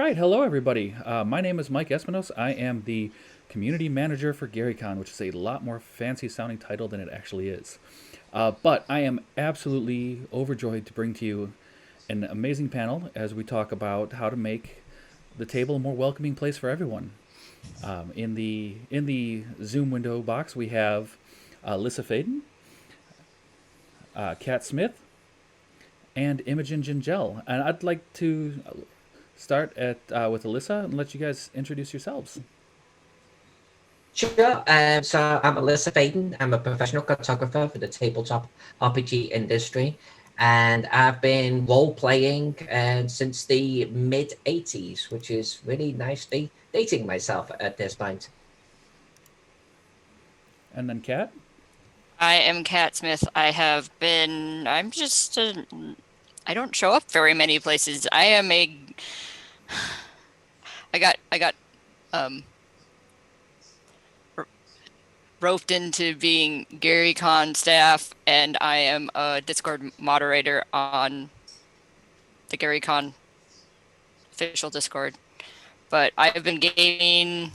right, hello everybody. My name is Mike Espinos. I am the community manager for GaryCon, which is a lot more fancy sounding title than it actually is. But I am absolutely overjoyed to bring to you an amazing panel as we talk about how to make the table a more welcoming place for everyone. In the Zoom window box, we have Alyssa Faden, Kat Smith, and Imogen Gingel. And I'd like to start at with Alyssa and let you guys introduce yourselves. Sure. So I'm Alyssa Faden. I'm a professional cartographer for the tabletop RPG industry, and I've been role playing since the mid '80s, which is really nicely dating myself at this point. And then Kat. I am Kat Smith. I don't show up very many places. I got um roped into being GaryCon staff, and I am a Discord moderator on the GaryCon official Discord. But I've been gaming,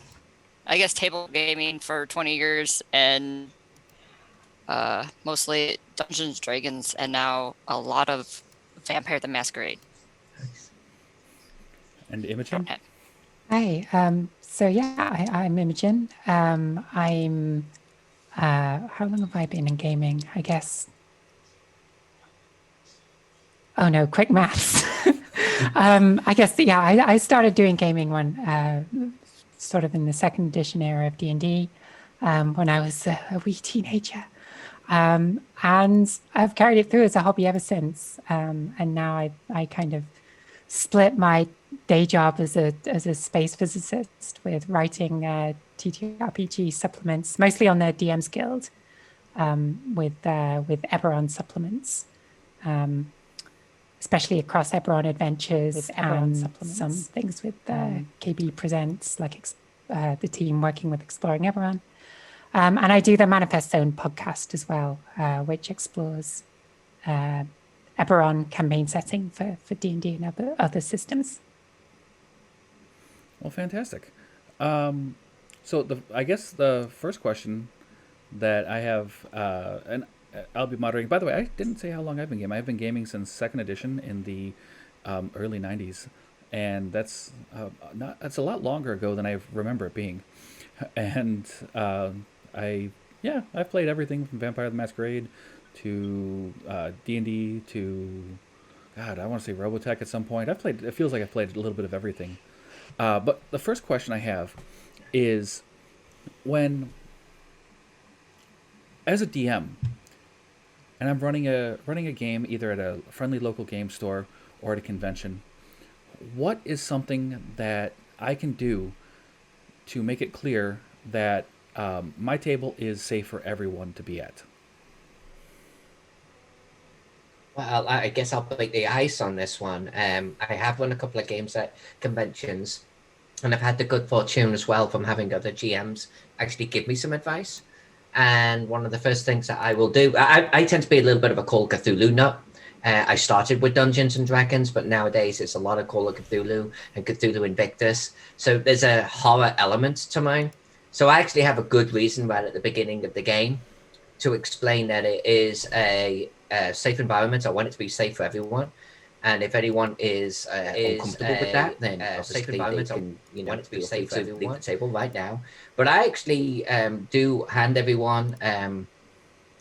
I guess, table gaming for 20 years, and mostly Dungeons & Dragons, and now a lot of Vampire the Masquerade. And Imogen. Hi. I'm Imogen. How long have I been in gaming? I guess. Oh no, quick maths. I started doing gaming sort of in the second edition era of D&D, when I was a wee teenager. And I've carried it through as a hobby ever since. And now I kind of split my day job as a space physicist with writing TTRPG supplements, mostly on the DM's Guild, with Eberron supplements, especially across Eberron Adventures and some things with KB Presents, like the team working with Exploring Eberron. And I do the Manifest Zone podcast as well, which explores Eberron campaign setting for D&D and other systems. Well, fantastic. I guess the first question that I have, and I'll be moderating. By the way, I didn't say how long I've been gaming. I've been gaming since second edition in the early '90s, and that's a lot longer ago than I remember it being. And I've played everything from Vampire the Masquerade to D&D to, God, I want to say Robotech at some point. It feels like I've played a little bit of everything. But the first question I have is, as a DM, and I'm running a game either at a friendly local game store or at a convention, what is something that I can do to make it clear that my table is safe for everyone to be at? Well, I guess I'll break the ice on this one. I have run a couple of games at conventions, and I've had the good fortune as well from having other GMs actually give me some advice. And one of the first things that I will do, I tend to be a little bit of a Call of Cthulhu nut. I started with Dungeons and Dragons, but nowadays it's a lot of Call of Cthulhu and Cthulhu Invictus. So there's a horror element to mine. So I actually have a good reason right at the beginning of the game to explain that it is a safe environment. I want it to be safe for everyone. And if anyone is uncomfortable with that, then safe environment, I want it to be safe for everyone. Leave the table right now. But I actually do hand everyone a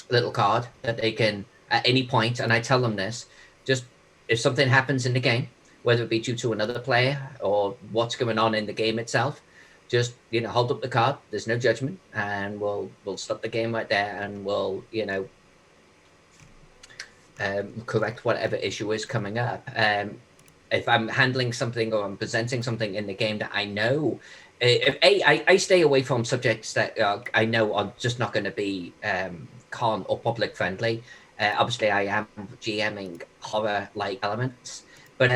little card that they can, at any point, and I tell them this, just if something happens in the game, whether it be due to another player or what's going on in the game itself, just hold up the card. There's no judgment, and we'll stop the game right there, and we'll correct whatever issue is coming up. If I'm handling something or I'm presenting something in the game that I know, I stay away from subjects that I know are just not going to be con or public friendly. Obviously, I am GMing horror-like elements, but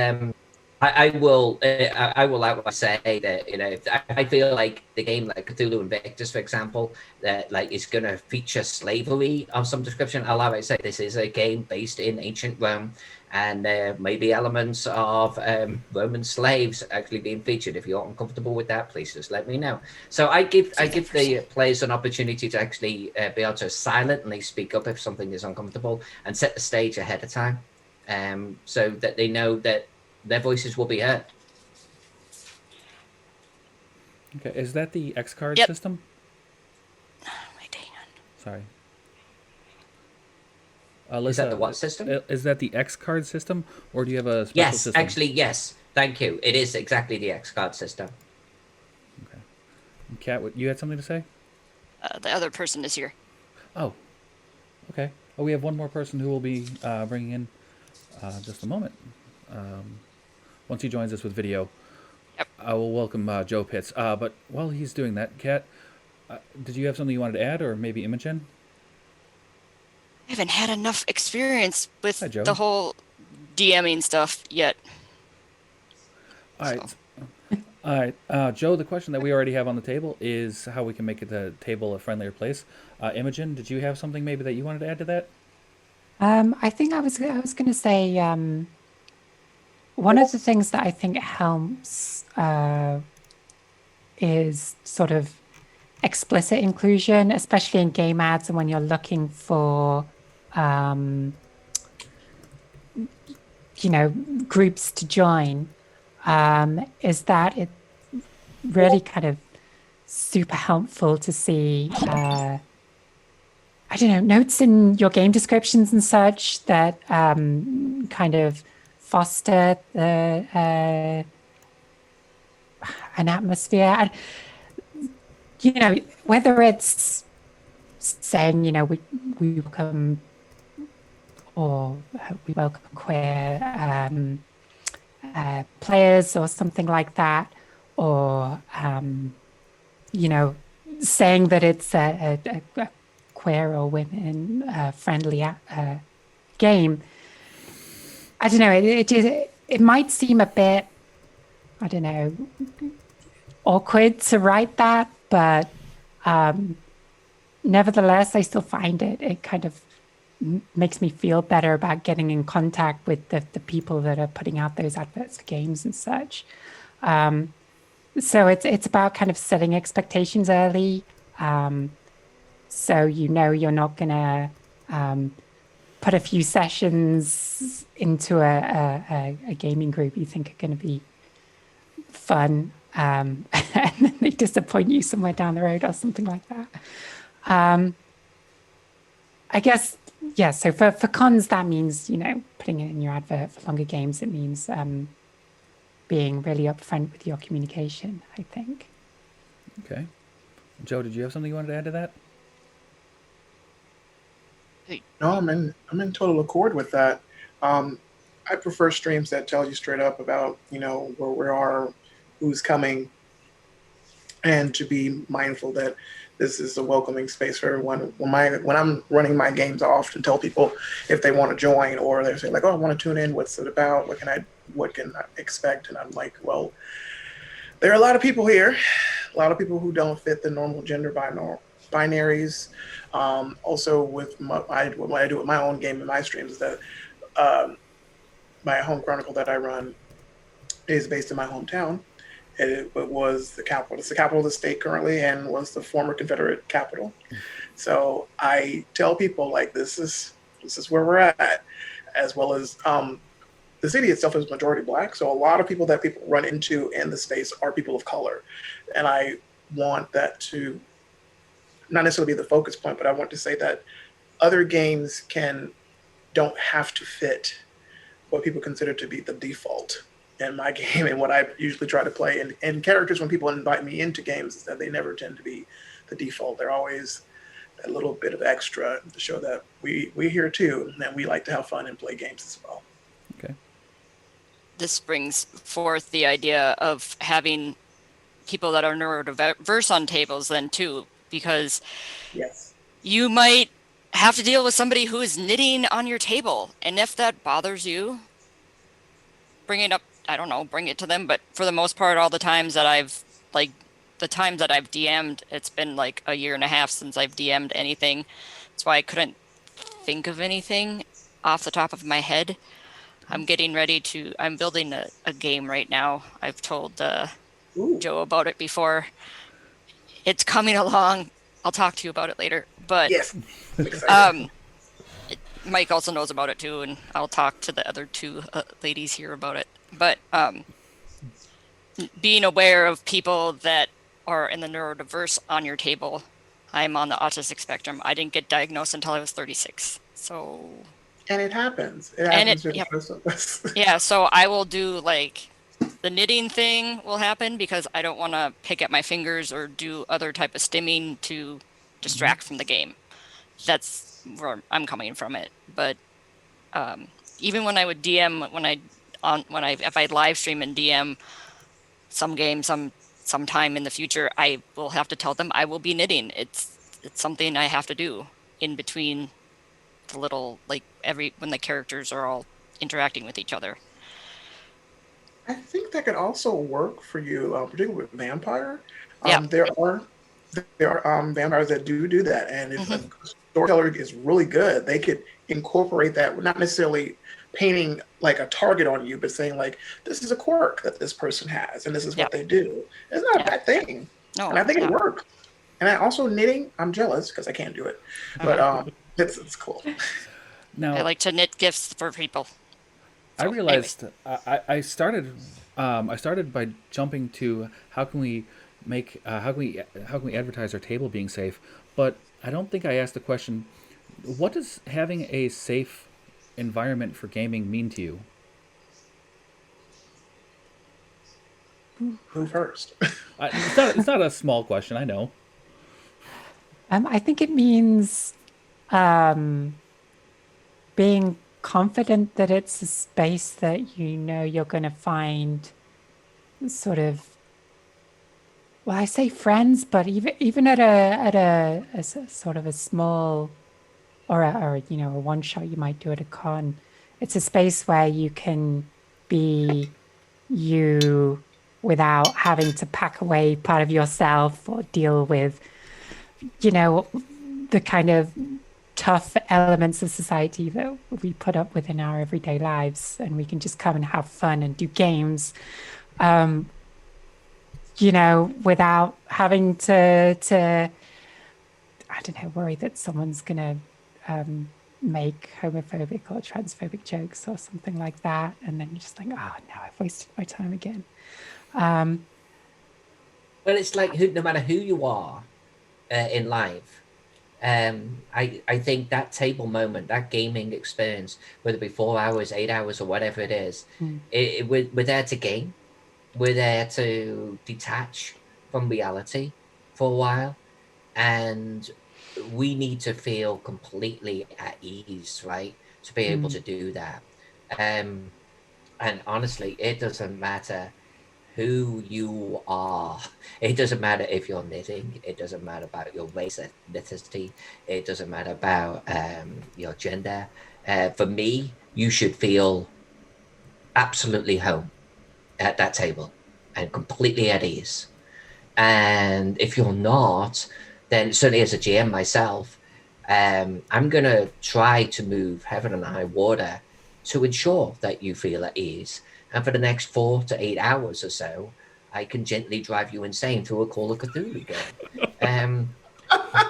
I will outright say that if I feel like the game like Cthulhu Invictus, for example, that is going to feature slavery of some description, I'll outright say this is a game based in ancient Rome, and there may be elements of Roman slaves actually being featured. If you're uncomfortable with that, please just let me know. So I give the players an opportunity to actually be able to silently speak up if something is uncomfortable, and set the stage ahead of time, so that they know that their voices will be heard. Okay, is that the X card Yep. system? Wait, hang on. Sorry. Is that the Alyssa, what system? Is that the X card system, or do you have a special Yes, system? actually, yes. Thank you. It is exactly the X card system. Okay. Kat, you had something to say? The other person is here. Oh. Okay. Oh, we have one more person who will be bringing in just a moment. Once he joins us with video, Yep. I will welcome Joe Pitts. But while he's doing that, Kat, did you have something you wanted to add, or maybe Imogen? I haven't had enough experience with Hi, Joe. the whole DMing stuff yet. All right. All right. Joe, the question that we already have on the table is how we can make the table a friendlier place. Imogen, did you have something maybe that you wanted to add to that? I think I was going to say one of the things that I think helps is sort of explicit inclusion, especially in game ads and when you're looking for groups to join, is that it really kind of super helpful to see I don't know, notes in your game descriptions and such that kind of foster an atmosphere. And, whether it's saying, we welcome or we welcome queer players or something like that, or, saying that it's a queer or women friendly game. I don't know. It might seem a bit, I don't know, awkward to write that, but nevertheless, I still find it kind of makes me feel better about getting in contact with the people that are putting out those adverts for games and such. So it's about kind of setting expectations early. So you're not gonna put a few sessions into a gaming group you think are going to be fun, and then they disappoint you somewhere down the road or something like that. I guess, yeah. So for cons, that means putting it in your advert. For longer games, it means being really upfront with your communication, I think. Okay. Joe, did you have something you wanted to add to that? No, I'm in total accord with that. I prefer streams that tell you straight up about where we are, who's coming, and to be mindful that this is a welcoming space for everyone. When I'm running my games, I often tell people if they want to join, or they say like, "Oh, I want to tune in. What's it about? What can I expect?" And I'm like, "Well, there are a lot of people here, a lot of people who don't fit the normal gender binaries." Also, with what I do with my own game and my streams is that my home chronicle that I run is based in my hometown. It was the capital. It's the capital of the state currently, and was the former Confederate capital. So I tell people like this is where we're at, as well as the city itself is majority Black. So a lot of people that people run into in the space are people of color, and I want that to not necessarily be the focus point, but I want to say that other games don't have to fit what people consider to be the default in my game. And what I usually try to play and characters when people invite me into games is that they never tend to be the default. They're always a little bit of extra to show that we're here too, and we like to have fun and play games as well. Okay. This brings forth the idea of having people that are neurodiverse on tables then too, because Yes, you might have to deal with somebody who is knitting on your table. And if that bothers you, bring it up. I don't know, bring it to them. But for the most part, all the times that I've DM'd, it's been like a year and a half since I've DM'd anything. That's why I couldn't think of anything off the top of my head. I'm getting ready to. I'm building a game right now. I've told Ooh. Joe about it before. It's coming along. I'll talk to you about it later. But Yes. I'm excited. Mike also knows about it too, and I'll talk to the other two ladies here about it. But being aware of people that are in the neurodiverse on your table. I'm on the autistic spectrum. I didn't get diagnosed until I was 36. So. And it happens. It And happens it, to the rest of us. yeah, so I will do like the knitting thing will happen because I don't want to pick at my fingers or do other type of stimming to distract from the game. That's where I'm coming from it. But even when I would DM, if I live stream and DM some game sometime in the future, I will have to tell them I will be knitting. It's something I have to do in between the little when the characters are all interacting with each other. I think that could also work for you, particularly with vampire. Yeah. There are vampires that do that, and if a storyteller is really good, they could incorporate that. Not necessarily painting like a target on you, but saying like, this is a quirk that this person has, and this is what they do. It's not a bad thing, No, and I think it worked. And I also knitting. I'm jealous because I can't do it, but it's cool. Now, I like to knit gifts for people. I realized I started by jumping to how can we advertise our table being safe, but I don't think I asked the question, what does having a safe environment for gaming mean to you? Who first? It's not a small question, I know. I think it means being confident that it's a space that you know you're going to find sort of, well, I say friends, but even at a sort of a small or a one shot you might do at a con, it's a space where you can be you without having to pack away part of yourself or deal with the kind of tough elements of society that we put up with in our everyday lives, and we can just come and have fun and do games without having to I don't know, worry that someone's gonna make homophobic or transphobic jokes or something like that, and then you're just like, oh no, I've wasted my time again. Well, it's like no matter who you are in life, I think that table moment, that gaming experience, whether it be 4 hours, 8 hours, or whatever it is, we're there to game. We're there to detach from reality for a while, and we need to feel completely at ease, right? To be able to do that. And honestly, it doesn't matter who you are. It doesn't matter if you're knitting. It doesn't matter about your race, ethnicity. It doesn't matter about your gender. For me, you should feel absolutely home at that table and completely at ease. And if you're not, then certainly as a GM myself, I'm going to try to move heaven and high water to ensure that you feel at ease. And for the next 4 to 8 hours or so, I can gently drive you insane through a Call of Cthulhu game.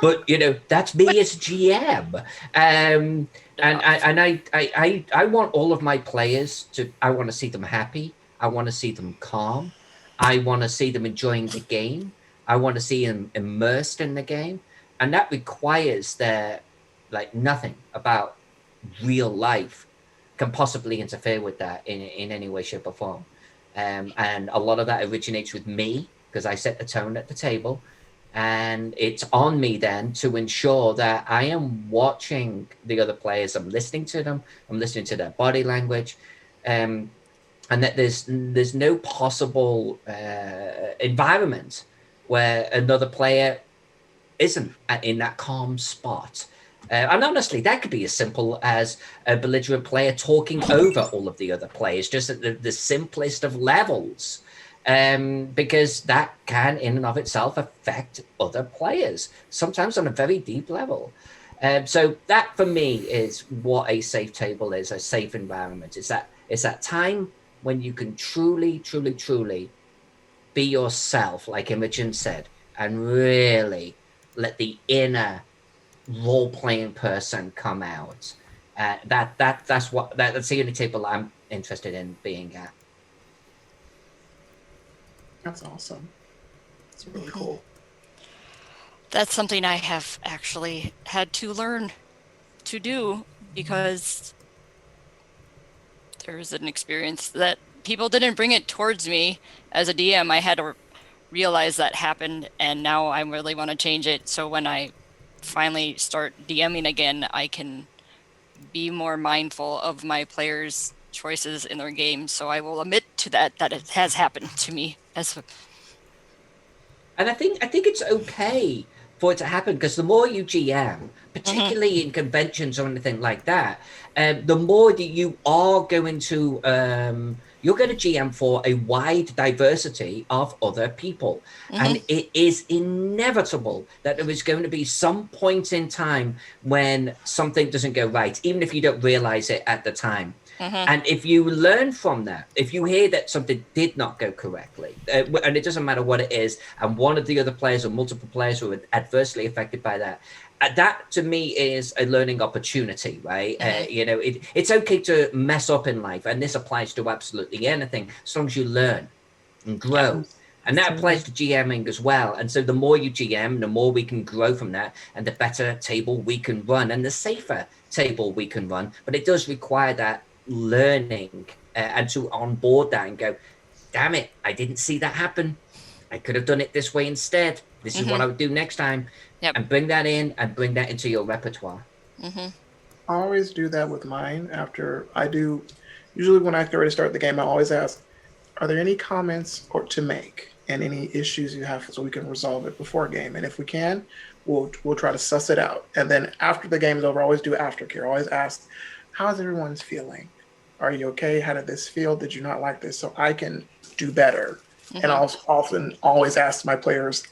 But that's me as a GM. And I want all of my players I want to see them happy. I want to see them calm. I want to see them enjoying the game. I want to see them immersed in the game. And that requires nothing about real life can possibly interfere with that in any way, shape, or form. And a lot of that originates with me because I set the tone at the table. And it's on me then to ensure that I am watching the other players. I'm listening to them. I'm listening to their body language. And that there's no possible environment where another player isn't in that calm spot. And honestly, that could be as simple as a belligerent player talking over all of the other players, just at the simplest of levels, because that can, in and of itself, affect other players, sometimes on a very deep level. So that, for me, is what a safe table is, a safe environment. Is that It's that time when you can truly, truly, truly be yourself, like Imogen said, and really let the inner role-playing person come out. That's the only table I'm interested in being at. That's awesome. It's really cool. That's something I have actually had to learn to do because there's an experience that people didn't bring it towards me as a DM. I had to realize that happened, and now I really want to change it. So when I finally start DMing again, I can be more mindful of my players' choices in their games. So I will admit to that it has happened to me as And I think it's okay for it to happen, because the more you GM, particularly in conventions or anything like that, the more that you are going to you're going to GM for a wide diversity of other people. And it is inevitable that there is going to be some point in time when something doesn't go right, even if you don't realize it at the time. And if you learn from that, if you hear that something did not go correctly, and it doesn't matter what it is, and one of the other players or multiple players were adversely affected by that, that to me is a learning opportunity, right? You know, it's okay to mess up in life, and this applies to absolutely anything, as long as you learn and grow. And that applies to GMing as well. And so the more you GM, the more we can grow from that, and the better table we can run, and the safer table we can run. But it does require that learning and to onboard that and go, damn it, I didn't see that happen. I could have done it this way instead. This is what I would do next time. And bring that in and bring that into your repertoire. I always do that with mine after I do. Usually when I get ready to start the game, I always ask, are there any comments or to make and any issues you have so we can resolve it before game? And if we can, we'll try to suss it out. And then after the game is over, I always do aftercare. I always ask, how's everyone's feeling? Are you okay? How did this feel? Did you not like this? So I can do better. And I'll often always ask my players,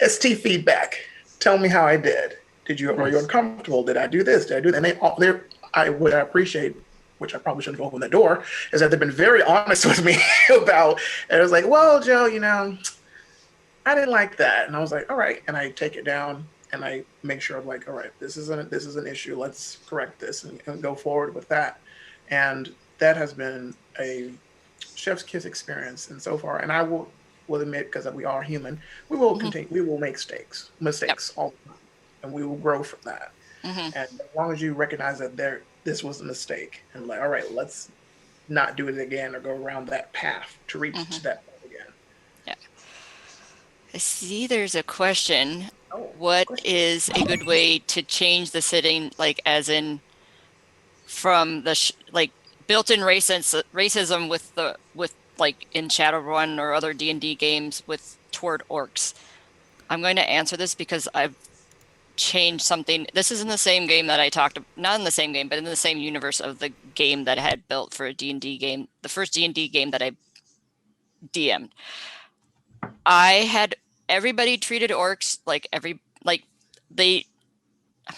ST feedback. Tell me how I did. Were you uncomfortable? Did I do this? Did I do that? And what I appreciate, which I probably shouldn't have opened the door, is that they've been very honest with me about, and it was like, well, Joe, you know, I didn't like that. And I was like, all right. And I take it down and I make sure I'm like, all right, this is an issue. Let's correct this and go forward with that. And that has been a chef's kiss experience. And so far, and I will admit, because we are human, we will continue, we will make mistakes all the time, and we will grow from that. And as long as you recognize that this was a mistake, and like, all right, let's not do it again or go around that path to reach that point again. Yeah. I see there's a question. What is a good way to change the setting, like as in from the like built-in racism with like in Shadowrun or other D&D games toward orcs? I'm going to answer this because I've changed something. This is in the same game that I talked about, not in the same game, but in the same universe of the game that I had built for a D&D game, the first D&D game that I DM'd. I had everybody treated orcs like I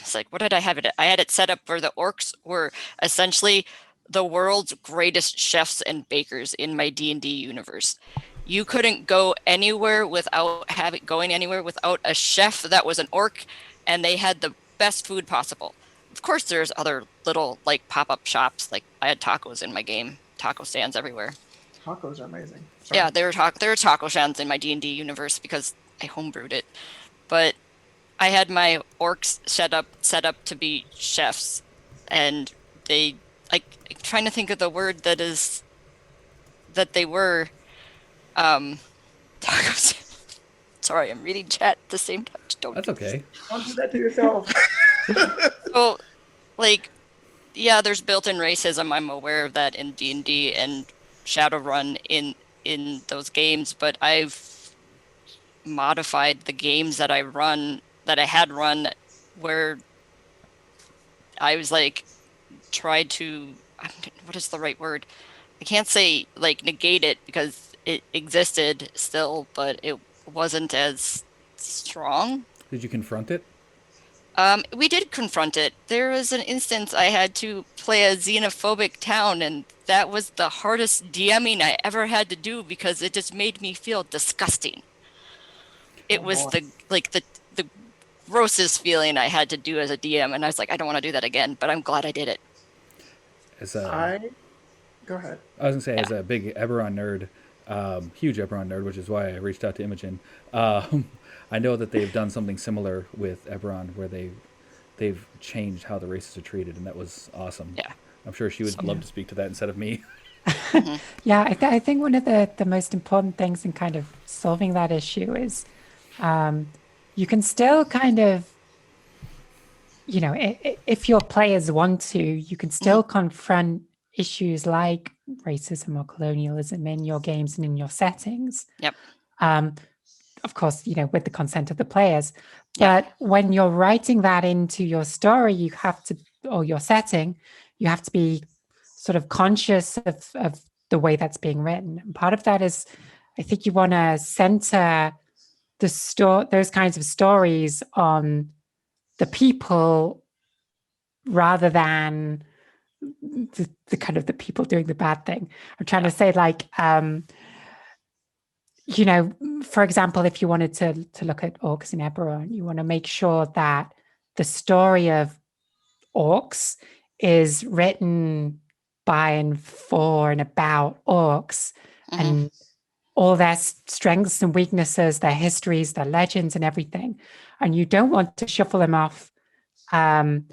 was like, what did I have it? I had it set up where the orcs were essentially the world's greatest chefs and bakers in my D&D universe. You couldn't go anywhere without going anywhere without a chef that was an orc, and they had the best food possible. Of course, there's other little like pop-up shops. Like I had tacos in my game, taco stands everywhere. Tacos are amazing. Sorry. Yeah, there were taco stands in my D&D universe because I homebrewed it. But I had my orcs set up to be chefs, and they like trying to think of the word that they were tacos. Sorry, I'm reading chat at the same time. That's okay. Don't do that to yourself. So, like, yeah, there's built-in racism. I'm aware of that in D&D and Shadowrun in those games, but I've modified the games that I had run where I was like tried to, what is the right word? I can't say like negate it because it existed still, but it wasn't as strong. Did you confront it? We did confront it. There was an instance I had to play a xenophobic town, and that was the hardest DMing I ever had to do because it just made me feel disgusting. It Oh, was boy. the grossest feeling I had to do as a DM, and I was like, I don't want to do that again, but I'm glad I did it. As a, Go ahead. I was gonna say, Yeah. as a big Eberron nerd, huge Eberron nerd, which is why I reached out to Imogen. I know that they've done something similar with Eberron, where they've changed how the races are treated, and that was awesome. Yeah. I'm sure she would So- love to speak to that instead of me. Mhm. Yeah, I think one of the most important things in kind of solving that issue is you can still kind of, if your players want to, you can still confront issues like racism or colonialism in your games and in your settings. Yep. Of course, with the consent of the players. Yeah. But when you're writing that into your story, you have to, or your setting, you have to be sort of conscious of the way that's being written. And part of that is, I think you want to center those kinds of stories on the people rather than the kind of the people doing the bad thing. I'm trying to say, like, for example, if you wanted to look at orcs in Eberron, you want to make sure that the story of orcs is written by and for and about orcs Mhm. and all their strengths and weaknesses, their histories, their legends, and everything. And you don't want to shuffle them off and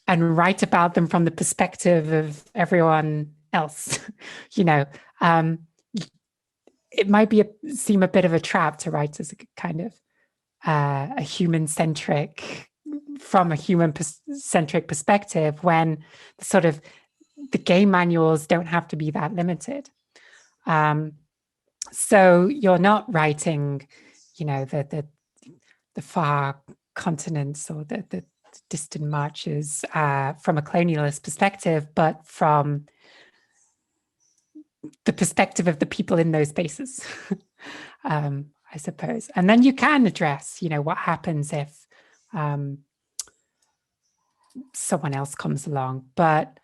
write about them from the perspective of everyone else. It might seem a bit of a trap to write as a kind of a human-centric, from a human-centric perspective, when the game manuals don't have to be that limited. So you're not writing, the far continents or the distant marches from a colonialist perspective, but from the perspective of the people in those spaces, I suppose. And then you can address, what happens if someone else comes along. But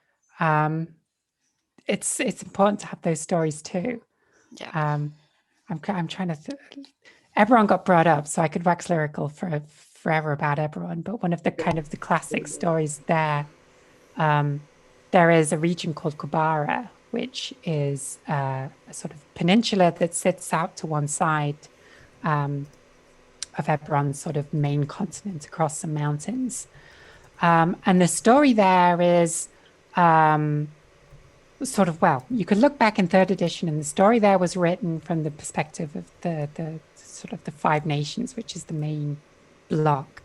it's important to have those stories too. Yeah. I'm trying to. Eberron got brought up, so I could wax lyrical for forever about Eberron. But one of the kind of the classic stories there is a region called Kubara, which is a sort of peninsula that sits out to one side of Eberron's sort of main continent across some mountains. And the story there is you could look back in third edition, and the story there was written from the perspective of the sort of the Five Nations, which is the main block.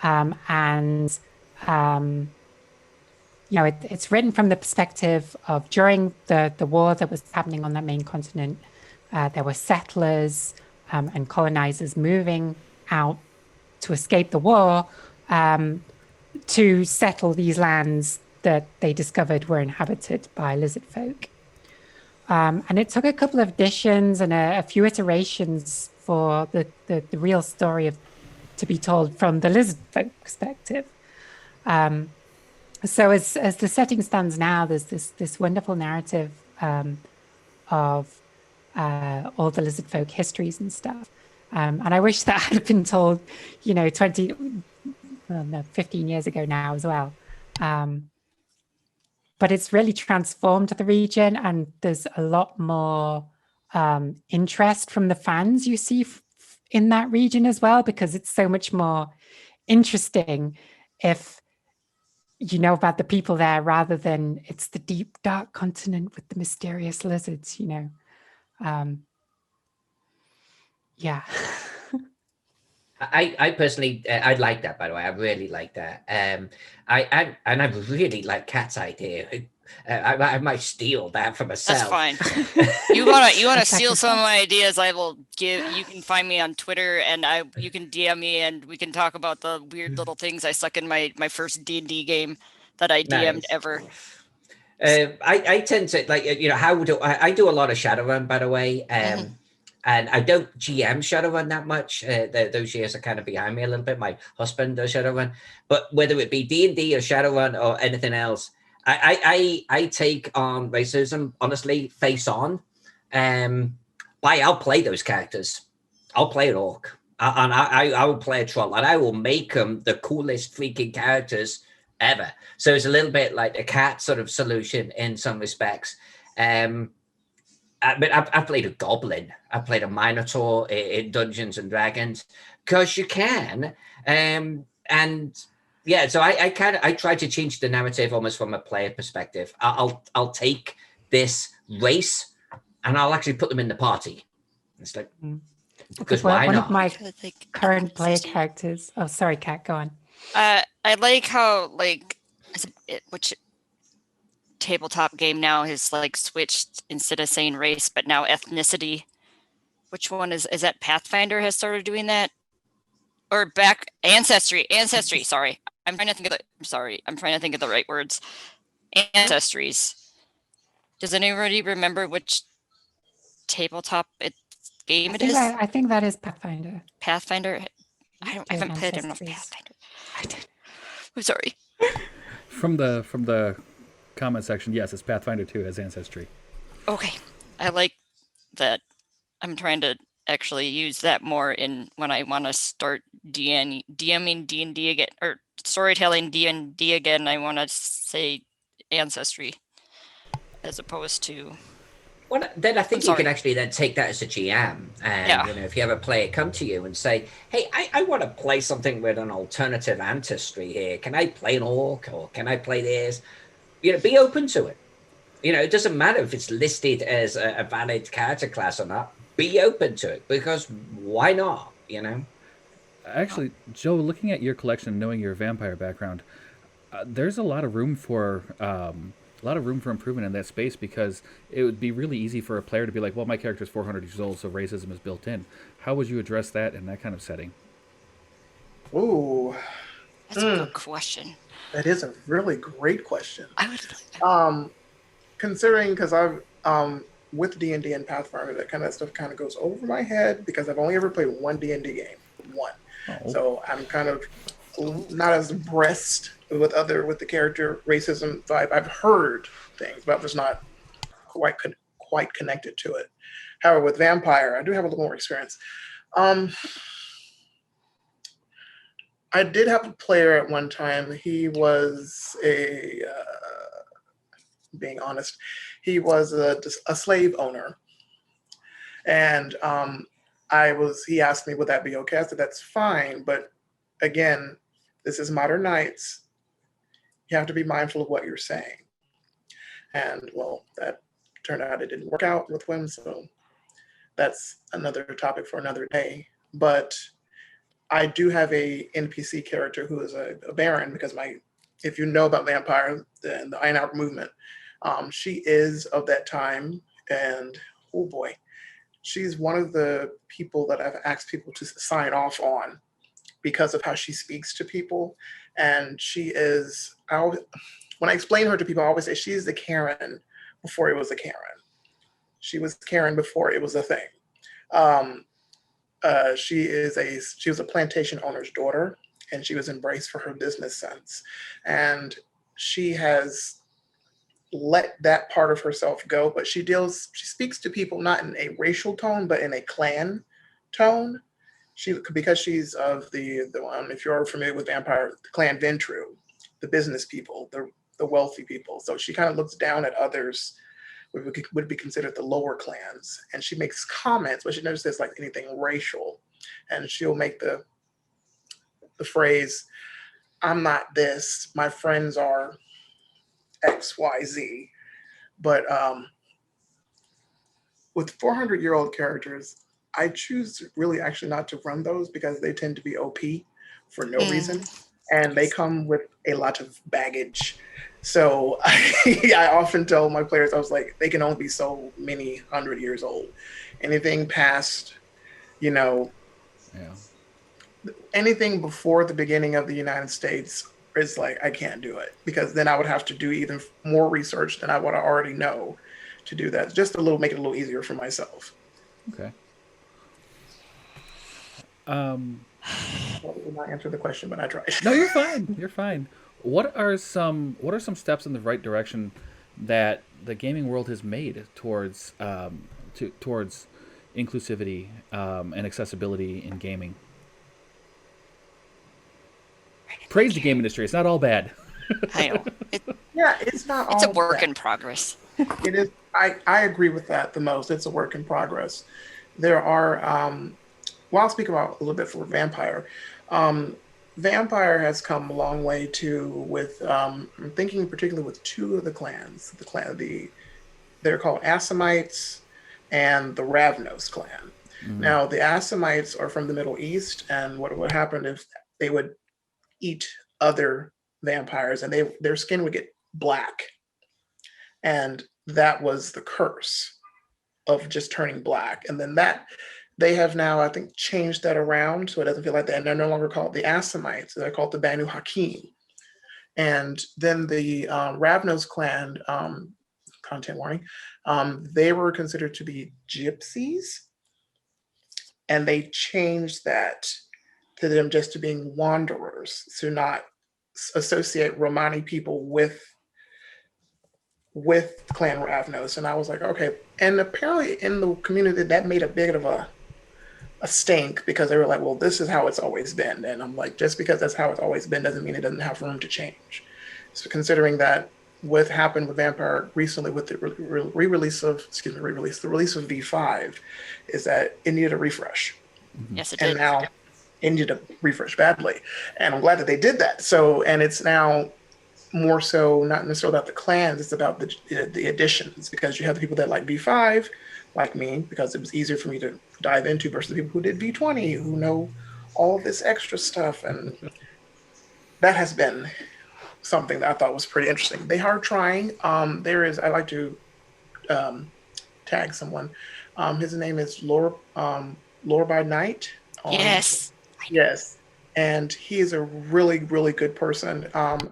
It's written from the perspective of during the war that was happening on that main continent. There were settlers and colonizers moving out to escape the war to settle these lands that they discovered were inhabited by lizard folk. And it took a couple of editions and a few iterations for the real story to be told from the lizard folk perspective. So as the setting stands now, there's this wonderful narrative of all the lizard folk histories and stuff. And I wish that had been told, 15 years ago now as well. But it's really transformed the region, and there's a lot more interest from the fans you see in that region as well, because it's so much more interesting if you know about the people there rather than it's the deep, dark continent with the mysterious lizards, yeah. I personally, I like that, by the way. I really like that. I really like Cat's idea. I might steal that for myself. That's fine. You wanna steal some of my ideas? I will give. You can find me on Twitter, and you can DM me, and we can talk about the weird little things I stuck in my first D&D game that I DM'd ever. I tend to how do I do a lot of Shadowrun, by the way. And I don't GM Shadowrun that much. Those years are kind of behind me a little bit. My husband does Shadowrun, but whether it be D&D or Shadowrun or anything else, I take on racism honestly face on. I'll play those characters. I'll play an orc, and I will play a troll, and I will make them the coolest freaking characters ever. So it's a little bit like a cat sort of solution in some respects. But I've played a goblin. I've played a minotaur in Dungeons and Dragons because you can. And yeah, so I try to change the narrative almost from a player perspective. I'll take this race and I'll actually put them in the party. It's like, because why one not? of my current player characters. Oh, sorry, Kat, go on. I like how which tabletop game now has like switched instead of saying race, but now ethnicity. Which one is that? Pathfinder has started doing that, or back ancestry. Sorry, I'm trying to think of the right words. Ancestries. Does anybody remember which tabletop game it is? I think that is Pathfinder. Pathfinder. I haven't played enough Pathfinder. I'm sorry. From the comment section, yes, it's Pathfinder 2 as Ancestry. Okay, I like that. I'm trying to actually use that more in when I want to start DMing D&D again, or storytelling D&D again. I want to say Ancestry as opposed to. Well, then I think you can actually then take that as a GM, and if you have a player come to you and say, "Hey, I want to play something with an alternative ancestry here. Can I play an orc or can I play this?" Be open to it. It doesn't matter if it's listed as a valid character class or not. Be open to it because why not? Actually, Joe, looking at your collection and knowing your vampire background, there's a lot of room for improvement in that space, because it would be really easy for a player to be like, well, my character's 400 years old, so racism is built in. How would you address that in that kind of setting? Ooh. That's a good question. That is a really great question. I would considering, because I've with D&D and Pathfinder, that kind of stuff kind of goes over my head because I've only ever played one D&D game. One. Oh. So I'm kind of not as abreast with the character racism vibe. I've heard things, but I was not quite connected to it. However, with vampire, I do have a little more experience. I did have a player at one time. He was being honest, he was a slave owner, and he asked me, would that be okay? I said, that's fine, but again, this is modern nights. You have to be mindful of what you're saying. And well, that turned out it didn't work out with him, so that's another topic for another day. But I do have a NPC character who is a Baron, because if you know about vampire, the Iron Hour movement, she is of that time, and oh boy, she's one of the people that I've asked people to sign off on because of how she speaks to people. And when I explain her to people, I always say she's the Karen before it was a Karen. She was Karen before it was a thing. She was a plantation owner's daughter, and she was embraced for her business sense. And she has let that part of herself go, but she speaks to people not in a racial tone, but in a clan tone. Because she's of the one, if you're familiar with vampire, the clan Ventru, the business people, the wealthy people. So she kind of looks down at others would be considered the lower clans, and she makes comments, but she never says like anything racial. And she'll make the phrase, "I'm not this, my friends are XYZ." But with 400-year-old characters, I choose really actually not to run those because they tend to be OP for no reason, and they come with a lot of baggage. So I often tell my players, I was like, they can only be so many 100 years old. Anything past, anything before the beginning of the United States is like, I can't do it, because then I would have to do even more research than I would already know to do that. Just make it a little easier for myself. Okay. Probably did not answer the question, but I tried. No, you're fine. You're fine. What are some steps in the right direction that the gaming world has made towards towards inclusivity and accessibility in gaming? Praise the game industry. It's not all bad. I know. Yeah, it's not It's a all work bad. in progress. It is. I agree with that the most. It's a work in progress. There are. Well, I'll speak about a little bit for Vampire. Um, Vampire has come a long way too. With I'm thinking particularly with two of the clans. They're called Assamites and the Ravnos clan. Mm, Now, the Assamites are from the Middle East, and what would happen if they would eat other vampires, and their skin would get black, and that was the curse of just turning black. And then that they have now, I think, changed that around so it doesn't feel like that. And they're no longer called the Assamites; they're called the Banu Hakim. And then the Ravnos clan, content warning, they were considered to be gypsies, and they changed that to them just to being wanderers, to not associate Romani people with Clan Ravnos. And I was like, okay. And apparently in the community that made a bit of a stink because they were like, well, this is how it's always been. And I'm like, just because that's how it's always been doesn't mean it doesn't have room to change. So considering that what happened with Vampire recently with the release of V5 is that it needed a refresh. Yes, it And did. now it needed a refresh badly. And I'm glad that they did that. So, and it's now more so not necessarily about the clans, it's about the additions, because you have the people that like V5, like me, because it was easier for me to dive into versus the people who did V20, who know all this extra stuff. And that has been something that I thought was pretty interesting. They are trying. I like to tag someone. His name is Lore by Night. Yes. Yes. And he is a really, really good person.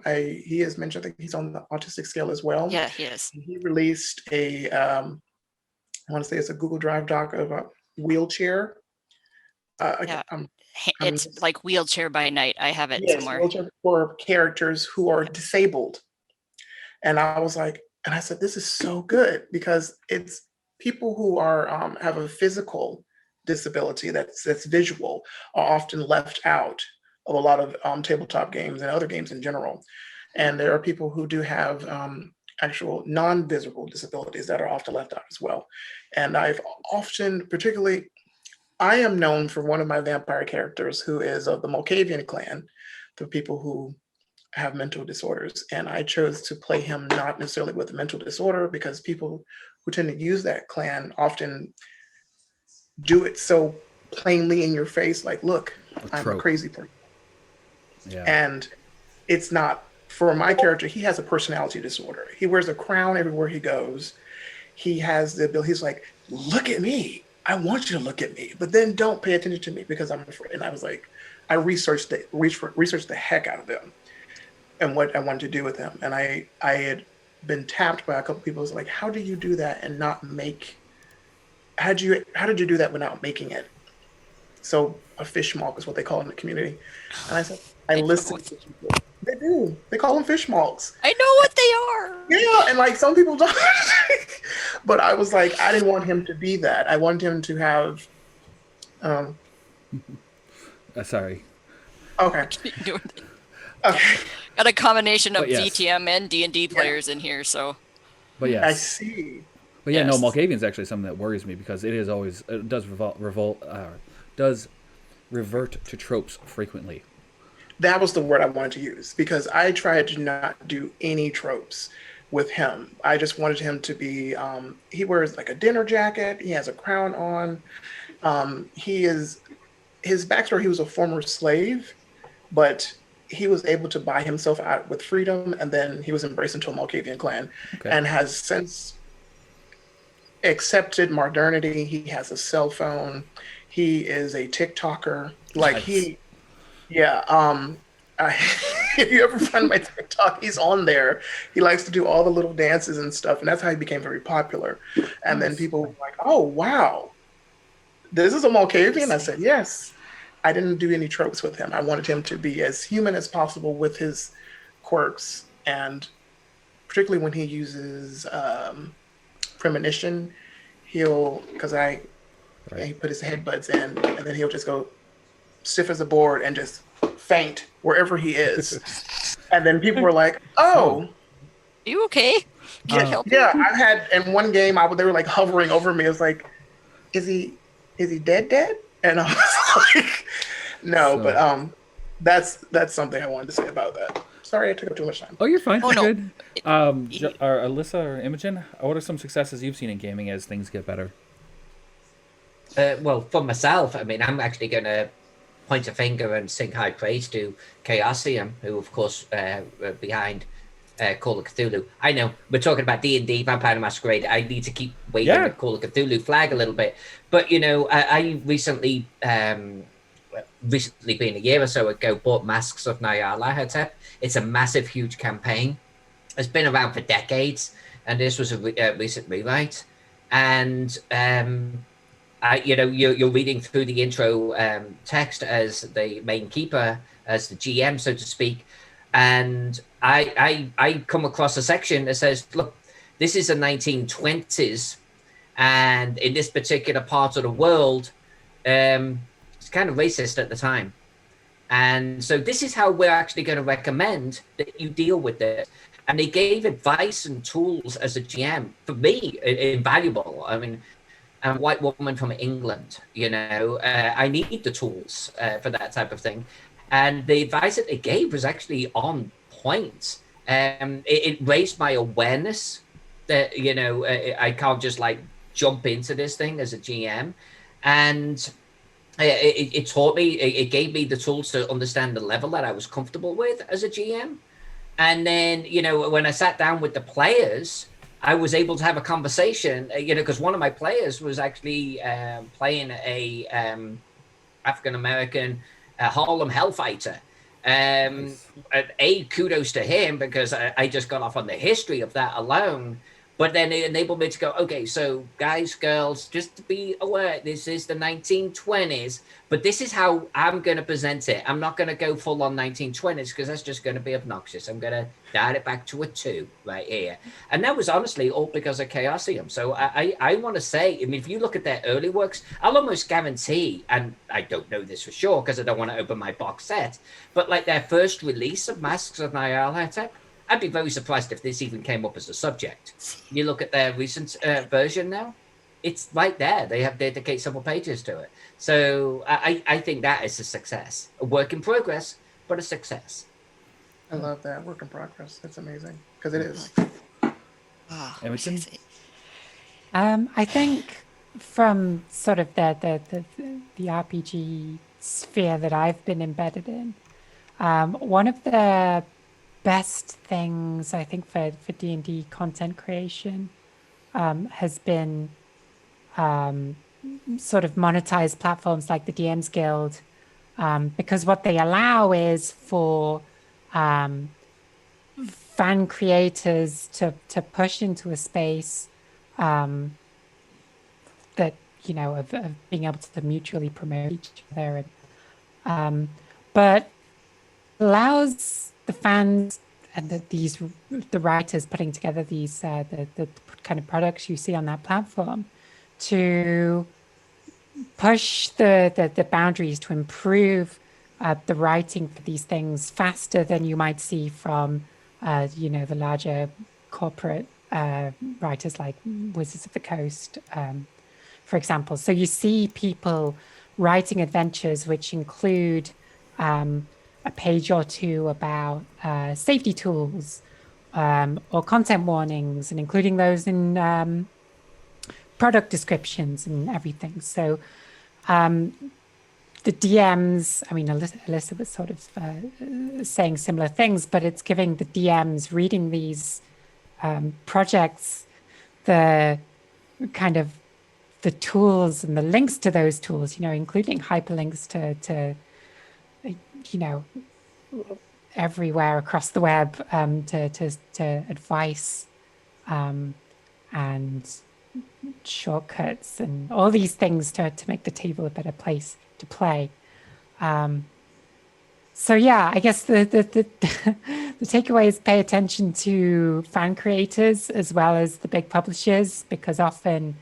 He has mentioned, I think he's on the autistic scale as well. Yeah, he is. He released I want to say it's a Google Drive doc of a wheelchair. Yeah. I'm It's like Wheelchair by Night. I have it yes, somewhere. wheelchair for characters who are disabled. And I was like, and I said, this is so good because it's people who are have a physical disability that's visual are often left out of a lot of tabletop games and other games in general. And there are people who do have actual non-visible disabilities that are often left out as well. And I've often, particularly, I am known for one of my vampire characters who is of the Malkavian clan, the people who have mental disorders. And I chose to play him not necessarily with a mental disorder because people who tend to use that clan often do it so plainly in your face, like, look, I'm a crazy person. Yeah. And it's not, for my character, he has a personality disorder. He wears a crown everywhere he goes. He has the ability, he's like, look at me. I want you to look at me, but then don't pay attention to me because I'm afraid. And I was like, I researched the heck out of him and what I wanted to do with him. And I had been tapped by a couple people. It was like, how do you do that and not make, how did you do that without making it? So a fishmalk is what they call it in the community. And I said, I listened to people. They do. They call them fishmalks. I know what they are. Yeah, and like some people don't. But I was like, I didn't want him to be that. I wanted him to have. Sorry. Okay. Okay. Got a combination of But yes. DTM and D&D players in here, so. But yes. I see. But yeah, Yes. no, Malkavian's actually something that worries me because it does does revert to tropes frequently. That was the word I wanted to use because I tried to not do any tropes with him. I just wanted him to be, he wears like a dinner jacket. He has a crown on. His backstory, he was a former slave, but he was able to buy himself out with freedom. And then he was embraced into a Malkavian clan and has since accepted modernity. He has a cell phone. He is a TikToker. Like Nice. if you ever find my TikTok, he's on there. He likes to do all the little dances and stuff, and that's how he became very popular. And then people were like, "Oh, wow, this is a Malkavian?" I said, "Yes." I didn't do any tropes with him. I wanted him to be as human as possible with his quirks, and particularly when he uses premonition, because he put his headbuds in, and then he'll just go stiff as a board and just faint wherever he is. And then people were like, "Oh, Are you okay? Can I help you? yeah." I had in one game, they were like hovering over me. It was like, "Is he dead?" And I was like, "No," but that's something I wanted to say about that. Sorry, I took up too much time. Oh, you're fine. Oh, You're no. good. Are Alyssa or Imogen, what are some successes you've seen in gaming as things get better? Well, for myself, I mean, I'm actually going to point a finger and sing high praise to Chaosium, who, of course, behind Call of Cthulhu. I know we're talking about D&D, Vampire the Masquerade. I need to keep waving the Call of Cthulhu flag a little bit. But, you know, I recently being a year or so ago, bought Masks of Nyarlathotep. It's a massive, huge campaign. It's been around for decades, and this was a recent rewrite. And you're reading through the intro text as the main keeper, as the GM, so to speak, and I come across a section that says, "Look, this is the 1920s, and in this particular part of the world, it's kind of racist at the time, and so this is how we're actually going to recommend that you deal with it." And they gave advice and tools as a GM, for me, invaluable. I mean, I'm a white woman from England, you know, I need the tools for that type of thing. And the advice that they gave was actually on point. It raised my awareness that, you know, I can't just like jump into this thing as a GM. And it taught me, it gave me the tools to understand the level that I was comfortable with as a GM. And then, you know, when I sat down with the players, I was able to have a conversation, you know, because one of my players was actually playing a African-American Harlem Hellfighter. Nice. Kudos to him, because I just got off on the history of that alone. But then it enabled me to go, okay, so guys, girls, just to be aware, this is the 1920s, but this is how I'm going to present it. I'm not going to go full on 1920s because that's just going to be obnoxious. I'm going to dial it back to a 2 right here. And that was honestly all because of Chaosium. So I want to say, I mean, if you look at their early works, I'll almost guarantee, and I don't know this for sure because I don't want to open my box set, but like their first release of Masks of Nyarlathotep, I'd be very surprised if this even came up as a subject. You look at their recent version now, it's right there. They dedicate several pages to it. So I think that is a success. A work in progress, but a success. I love that. Work in progress. That's amazing. Because it is. Imogen? I think from sort of the RPG sphere that I've been embedded in, one of the best things I think for D&D content creation has been sort of monetized platforms like the DMs Guild, because what they allow is for fan creators to push into a space that, you know, of being able to mutually promote each other, and but allows the fans and the writers putting together these the kind of products you see on that platform to push the boundaries, to improve the writing for these things faster than you might see from you know, the larger corporate writers like Wizards of the Coast, for example. So you see people writing adventures which include a page or two about safety tools or content warnings, and including those in product descriptions and everything. So the DMs, I mean, Alyssa was sort of saying similar things, but it's giving the DMs reading these projects the kind of the tools and the links to those tools, you know, including hyperlinks to you know, everywhere across the web to advice and shortcuts and all these things to make the table a better place to play. So yeah, I guess the the takeaway is pay attention to fan creators as well as the big publishers, because often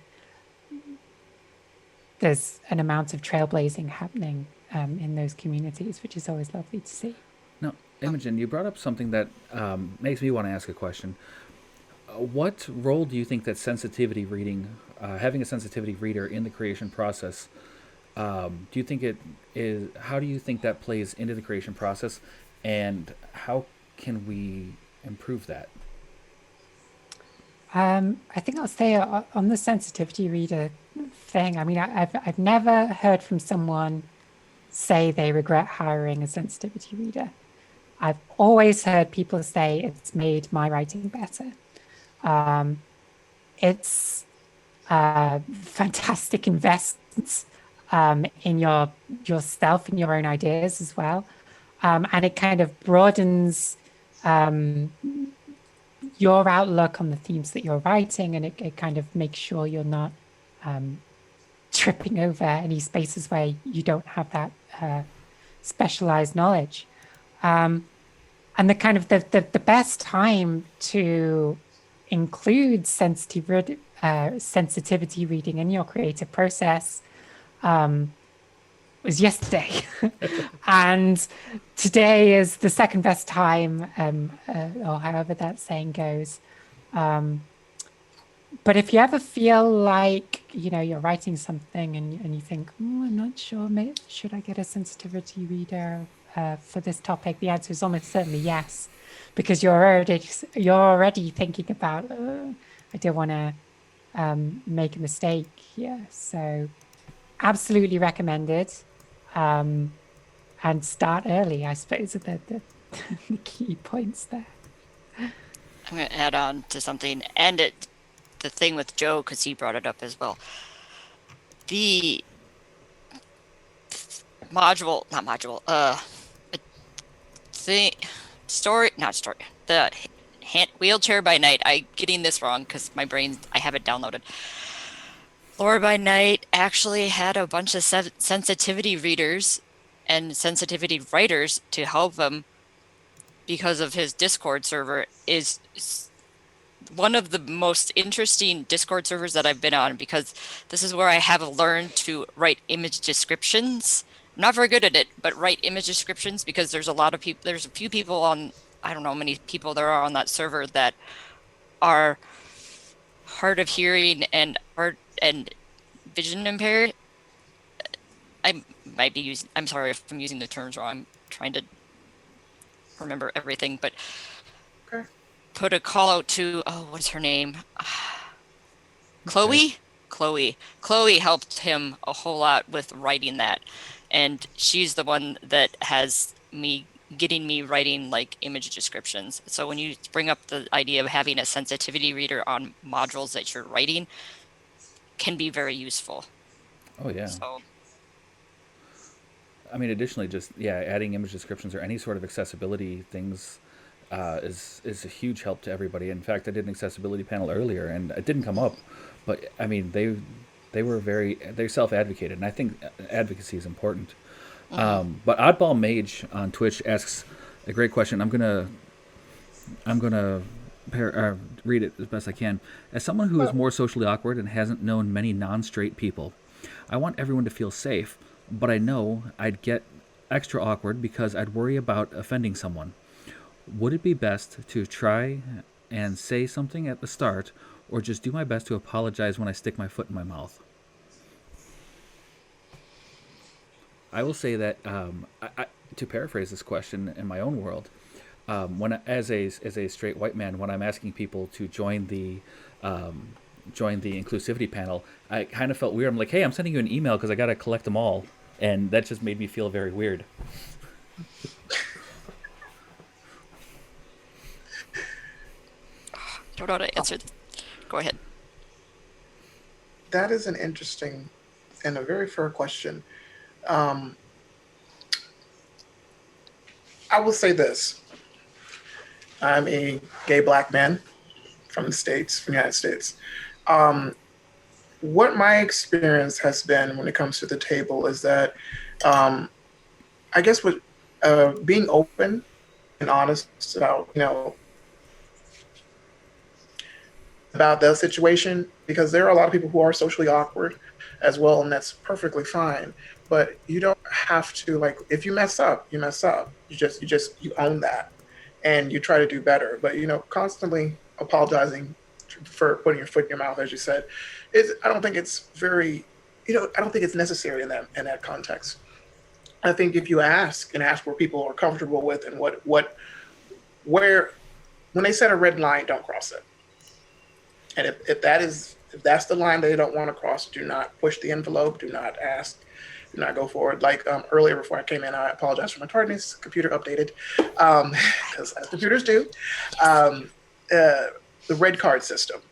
there's an amount of trailblazing happening in those communities, which is always lovely to see. Now, Imogen, you brought up something that makes me want to ask a question. What role do you think that sensitivity reading, having a sensitivity reader in the creation process, do you think it is? How do you think that plays into the creation process, and how can we improve that? I think I'll say on the sensitivity reader thing. I mean, I've never heard from someone say they regret hiring a sensitivity reader. I've always heard people say it's made my writing better. It's a fantastic investment in yourself and your own ideas as well, and it kind of broadens your outlook on the themes that you're writing, and it kind of makes sure you're not tripping over any spaces where you don't have that specialized knowledge. And the kind of the best time to include sensitivity reading in your creative process was yesterday. And today is the second best time, or however that saying goes. But if you ever feel like, you're writing something and you think, I'm not sure, should I get a sensitivity reader for this topic? The answer is almost certainly yes, because you're already thinking about, I don't want to make a mistake here. So absolutely recommended. And start early, I suppose, are the key points there. I'm going to add on to something, and the thing with Joe, because he brought it up as well. The Wheelchair by Night. I'm getting this wrong because my brain, I have it downloaded. Lore by Night actually had a bunch of sensitivity readers and sensitivity writers to help him because of his Discord server. Is one of the most interesting Discord servers that I've been on, because this is where I have learned to write image descriptions. I'm not very good at it, but write image descriptions, because there's a lot of people, there's a few people on, I don't know how many people there are on that server that are hard of hearing and vision impaired. I'm sorry if I'm using the terms wrong. I'm trying to remember everything, but Okay. Put a call out to, what's her name? Chloe? Okay. Chloe helped him a whole lot with writing that. And she's the one that has getting me writing like image descriptions. So when you bring up the idea of having a sensitivity reader on modules that you're writing, can be very useful. Oh yeah. So, I mean, additionally, just adding image descriptions or any sort of accessibility things is a huge help to everybody. In fact, I did an accessibility panel earlier, and it didn't come up, but I mean, they self-advocated, and I think advocacy is important. But Oddball Mage on Twitch asks a great question. I'm gonna read it as best I can. As someone who is more socially awkward and hasn't known many non-straight people, I want everyone to feel safe, but I know I'd get extra awkward because I'd worry about offending someone. Would it be best to try and say something at the start, or just do my best to apologize when I stick my foot in my mouth? I will say that, to paraphrase this question in my own world, as a straight white man, when I'm asking people to join the inclusivity panel, I kind of felt weird. I'm like, hey, I'm sending you an email because I got to collect them all, and that just made me feel very weird. I don't know how to answer. Go ahead. That is an interesting and a very fair question. I will say this. I'm a gay black man from the United States. What my experience has been when it comes to the table is that I guess with being open and honest about about the situation, because there are a lot of people who are socially awkward as well, and that's perfectly fine. But you don't have to, like, if you mess up, you mess up. You own that, and you try to do better. But constantly apologizing for putting your foot in your mouth, as you said, is I don't think it's very, I don't think it's necessary in that context. I think if you ask and ask where people are comfortable with and where when they set a red line, don't cross it. And if that's the line they don't want to cross, do not push the envelope. Do not ask. Do not go forward. Like earlier before I came in, I apologize for my tardiness. Computer updated, because as computers do. The red card system.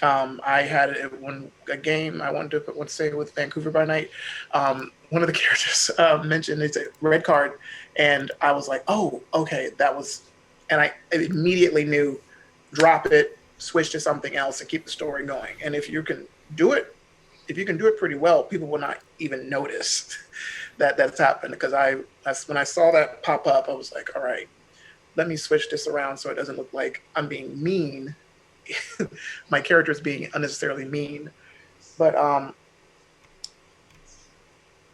I had it when a game I wanted to say with Vancouver by Night. One of the characters mentioned it's a red card, and I was like, oh, okay, that was, and I immediately knew, drop it, switch to something else, and keep the story going. And if you can do it pretty well, people will not even notice that that's happened. Because when I saw that pop up, I was like, all right, let me switch this around so it doesn't look like I'm being mean. My character is being unnecessarily mean. But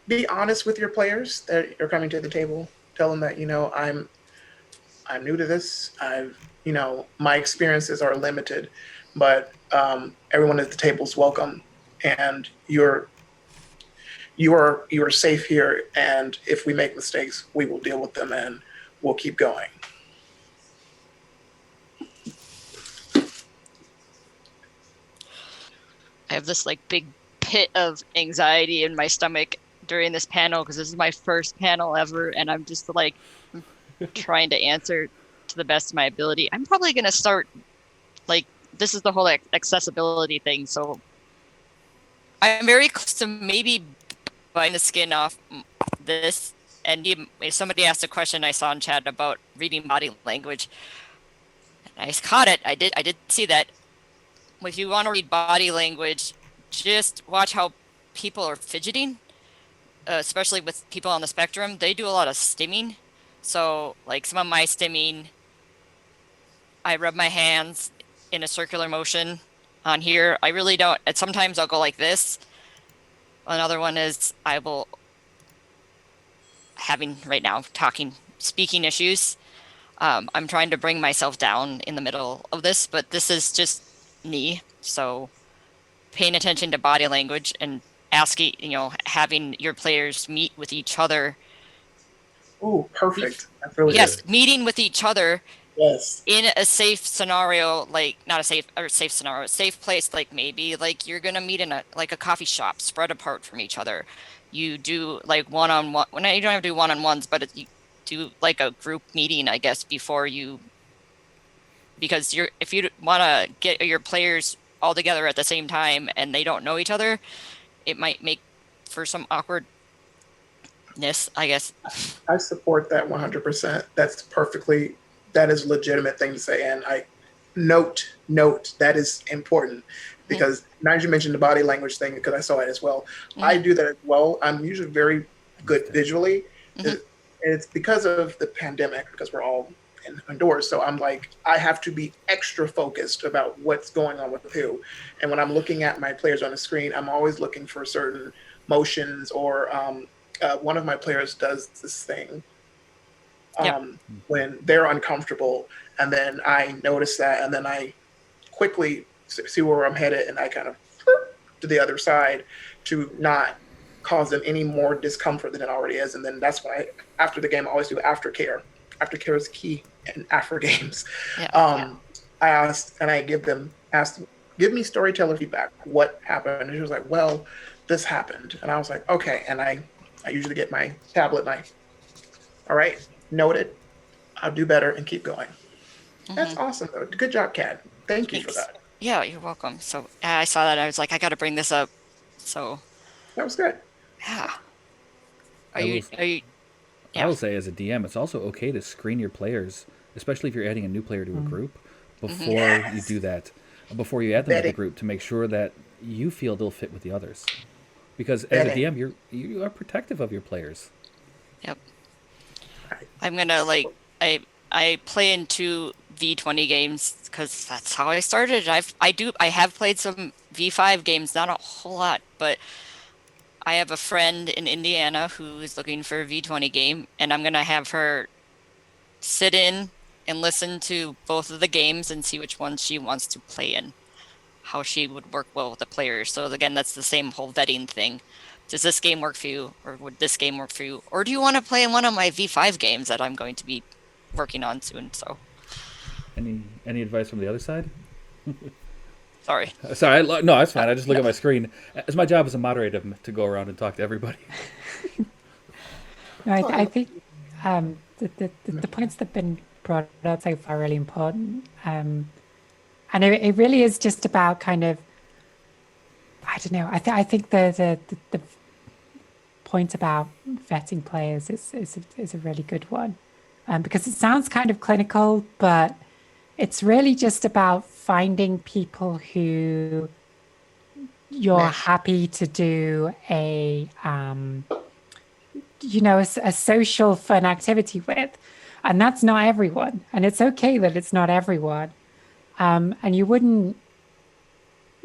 be honest with your players that you're coming to the table. Tell them that I'm new to this. My experiences are limited, but everyone at the table is welcome, and you are safe here. And if we make mistakes, we will deal with them, and we'll keep going. I have this like big pit of anxiety in my stomach during this panel because this is my first panel ever, and I'm just like trying to answer to the best of my ability. I'm probably going to start, like, this is the whole accessibility thing, so I'm very close to maybe biting the skin off this. And if somebody asked a question I saw in chat about reading body language, I caught it. I did see that. If you want to read body language, just watch how people are fidgeting, especially with people on the spectrum. They do a lot of stimming. So, like, some of my stimming, I rub my hands in a circular motion on here. I really don't. And sometimes I'll go like this. Another one is I will, having right now speaking issues. I'm trying to bring myself down in the middle of this, but this is just me. So paying attention to body language and asking, having your players meet with each other. Oh, perfect. That's really yes, good. Meeting with each other. Yes. In a safe scenario, like not a safe scenario, a safe place, like maybe like you're gonna meet in a coffee shop, spread apart from each other. You do like one-on-one. Well, you don't have to do one-on-ones, but you do like a group meeting, I guess, before you. Because if you want to get your players all together at the same time and they don't know each other, it might make for some awkwardness, I guess. I support that 100%. That is a legitimate thing to say. And I note that is important, because now you mentioned the body language thing, because I saw it as well. I do that as well. I'm usually very good visually. It's because of the pandemic, because we're all indoors. So I'm like, I have to be extra focused about what's going on with who. And when I'm looking at my players on the screen, I'm always looking for certain motions, or one of my players does this thing when they're uncomfortable, and then I notice that, and then I quickly see where I'm headed, and I kind of to the other side to not cause them any more discomfort than it already is. And then that's why after the game I always do aftercare. Aftercare is key in after games. I asked, and I give me storyteller feedback. What happened? And she was like, well, this happened. And I was like, okay. And I usually get my tablet and all right, noted. I'll do better and keep going. That's awesome, though. Good job, Kat. Thank you for that. Yeah, you're welcome. So I saw that. I was like, I got to bring this up. So that was good. Yeah. I will say, as a DM, it's also okay to screen your players, especially if you're adding a new player to a group, before you do that, before you add them to the group, to make sure that you feel they'll fit with the others. Because as a DM, you are protective of your players. Yep. I'm gonna I play into V20 games because that's how I started. I have played some V5 games, not a whole lot, but I have a friend in Indiana who is looking for a V20 game, and I'm gonna have her sit in and listen to both of the games and see which ones she wants to play in, how she would work well with the players. So again, that's the same whole vetting thing. Does this game work for you, or would this game work for you, or do you want to play in one of my V5 games that I'm going to be working on soon? So Any advice from the other side? sorry. Sorry, no, that's fine. I just look at my screen. It's my job as a moderator to go around and talk to everybody. No, I think the points that have been brought up so far are really important. And it really is just about kind of, I don't know, I think the point about vetting players is a really good one. Because it sounds kind of clinical, but it's really just about finding people who you're happy to do a social fun activity with. And that's not everyone. And it's okay that it's not everyone. And you wouldn't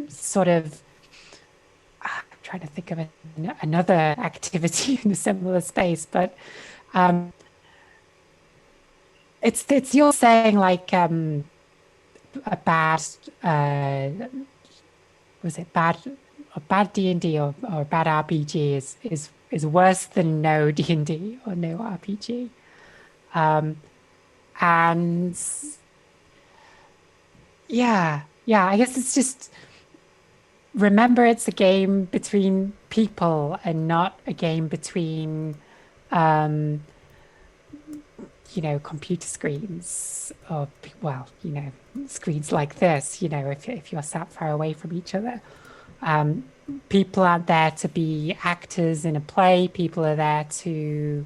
sort of, I'm trying to think of another activity in a similar space, but it's you're saying like a bad, was it bad? A bad D&D or a bad RPG is worse than no D&D or no RPG. And yeah, I guess it's just remember it's a game between people and not a game between computer screens or screens like this, if you're sat far away from each other. People aren't there to be actors in a play. People are there to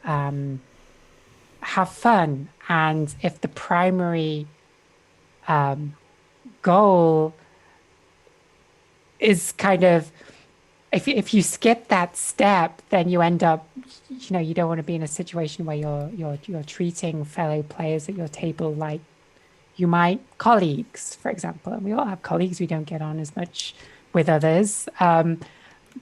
have fun. And if the primary goal is kind of, if you skip that step, then you end up, you don't want to be in a situation where you're treating fellow players at your table like you might colleagues, for example. And we all have colleagues we don't get on as much with others.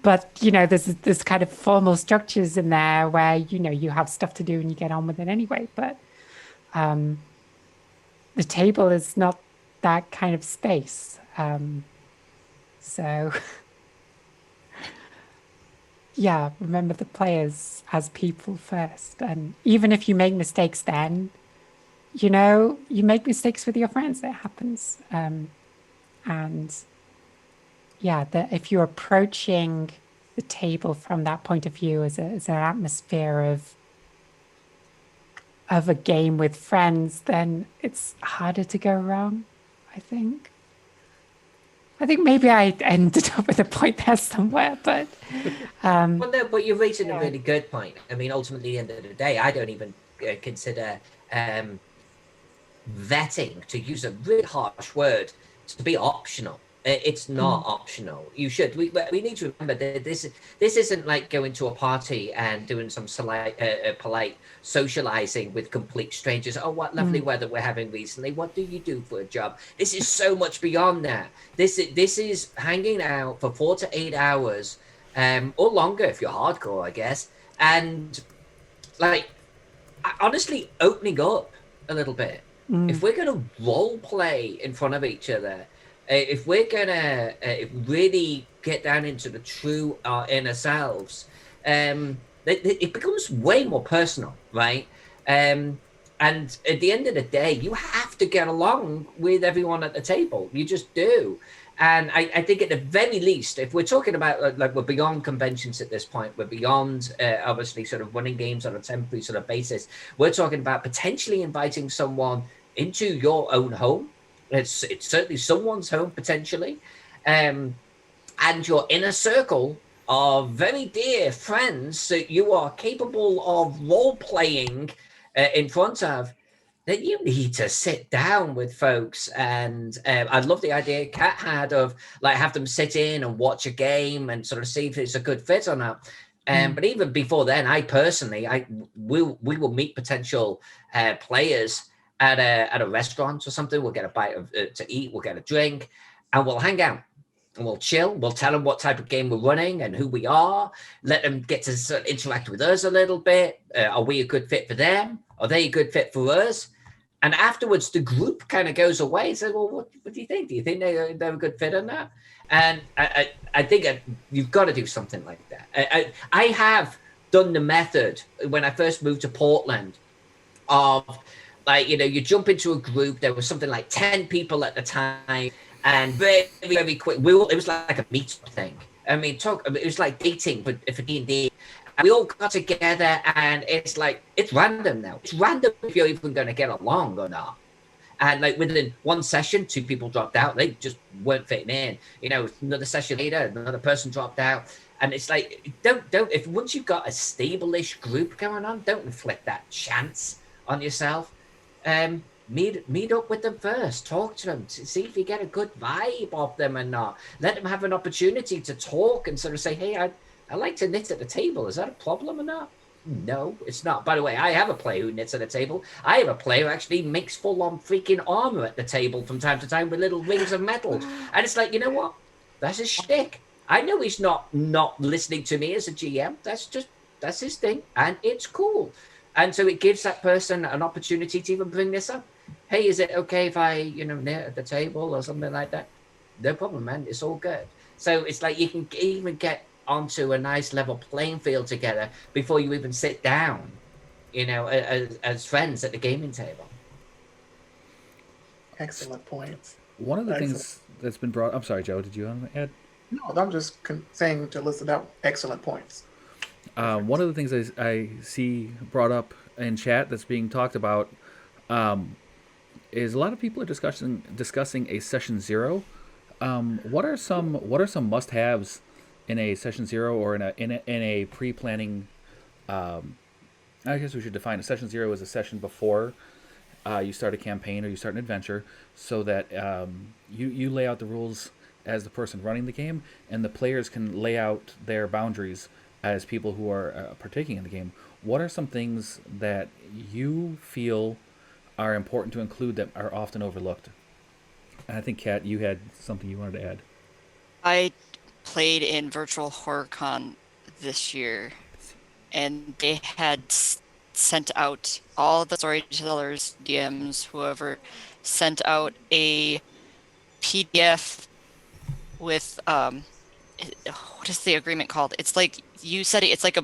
But, there's kind of formal structures in there where, you have stuff to do and you get on with it anyway. But the table is not that kind of space. So, yeah, remember the players as people first. And even if you make mistakes then, you make mistakes with your friends. It happens. And yeah, if you're approaching the table from that point of view as an atmosphere of a game with friends, then it's harder to go wrong, I think. I think maybe I ended up with a point there somewhere, but... well, no, but you're raising a really good point. I mean, ultimately, at the end of the day, I don't even consider vetting, to use a really harsh word, to be optional. It's not optional. You should. We need to remember that this isn't like going to a party and doing some polite socializing with complete strangers. Oh, what lovely weather we're having recently. What do you do for a job? This is so much beyond that. This is hanging out for 4 to 8 hours, or longer if you're hardcore, I guess. And honestly, opening up a little bit. If we're gonna role play in front of each other. If we're gonna really get down into the true inner selves, it becomes way more personal, right? And at the end of the day, you have to get along with everyone at the table. You just do. And I think at the very least, if we're talking about we're beyond conventions at this point, we're beyond obviously sort of running games on a temporary sort of basis. We're talking about potentially inviting someone into your own home. It's certainly someone's home potentially, and your inner circle of very dear friends that you are capable of role playing in front of. Then you need to sit down with folks, and I love the idea Kat had of have them sit in and watch a game and sort of see if it's a good fit or not. But even before then, we will meet potential players at a restaurant or something. We'll get a bite of to eat, we'll get a drink, and we'll hang out and we'll chill. We'll tell them what type of game we're running and who we are. Let them get to sort of interact with us a little bit. Are we a good fit for them? Are they a good fit for us? And afterwards, the group kind of goes away and says, well, what do you think? Do you think they're a good fit or not? And I think you've got to do something like that. I have done the method when I first moved to Portland of, like, you jump into a group. There was something like 10 people at the time. And very, very quick, it was like a meetup thing. I mean, it was like dating for D&D. And we all got together, and it's like, it's random now. It's random if you're even going to get along or not. And like within one session, 2 people dropped out. They just weren't fitting in. Another session later, another person dropped out. And it's like, if once you've got a stable-ish group going on, don't inflict that chance on yourself. Meet up with them first. Talk to them. See if you get a good vibe off them or not. Let them have an opportunity to talk and sort of say, hey, I like to knit at the table. Is that a problem or not? No, it's not. By the way, I have a player who knits at a table. I have a player who actually makes full-on freaking armor at the table from time to time with little rings of metal. And it's like, you know what? That's his shtick. I know he's not listening to me as a GM. That's his thing. And it's cool. And so it gives that person an opportunity to even bring this up. Hey, is it okay if I, knit at the table or something like that? No problem, man. It's all good. So it's like you can even get onto a nice level playing field together before you even sit down, as friends at the gaming table. Excellent points. One of the things that's been brought... I'm sorry, Joe, did you want to add? No, I'm just saying to listen out excellent points. One of the things I see brought up in chat that's being talked about is a lot of people are discussing a session 0. What are some must-haves in a session 0 or in a pre-planning? I guess we should define a session 0 as a session before you start a campaign or you start an adventure, so that you lay out the rules as the person running the game, and the players can lay out their boundaries as people who are partaking in the game. What are some things that you feel are important to include that are often overlooked? And I think, Kat, you had something you wanted to add. I played in Virtual HorrorCon this year, and they had sent out, all the storytellers, DMs, whoever, sent out a PDF with what is the agreement called? It's like you said it's like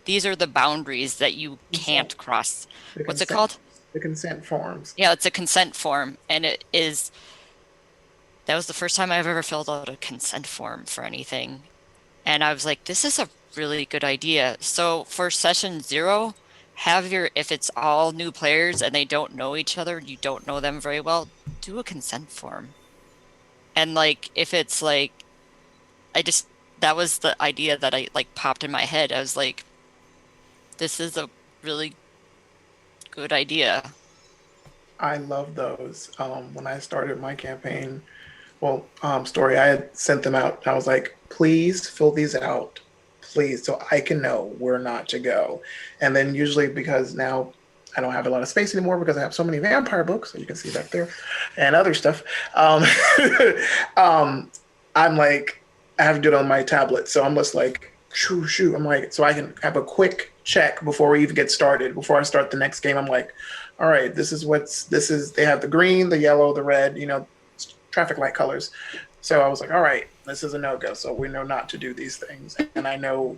these are the boundaries that you can't cross. What's it called? The consent forms. Yeah, it's a consent form, and that was the first time I've ever filled out a consent form for anything. And I was like, this is a really good idea. So for session 0, if it's all new players and they don't know each other, you don't know them very well, do a consent form. And like, if it's like, that was the idea that I like popped in my head. I was like, this is a really good idea. I love those. When I started my campaign, story, I had sent them out. I was like, please fill these out, please, so I can know where not to go. And then usually, because now I don't have a lot of space anymore because I have so many vampire books, so you can see that there, and other stuff. I'm like, I have to do it on my tablet. So I'm just like, shoot. I'm like, so I can have a quick check before we even get started. Before I start the next game, I'm like, all right, this is, they have the green, the yellow, the red, traffic light colors. So I was like, all right, this is a no-go. So we know not to do these things. And I know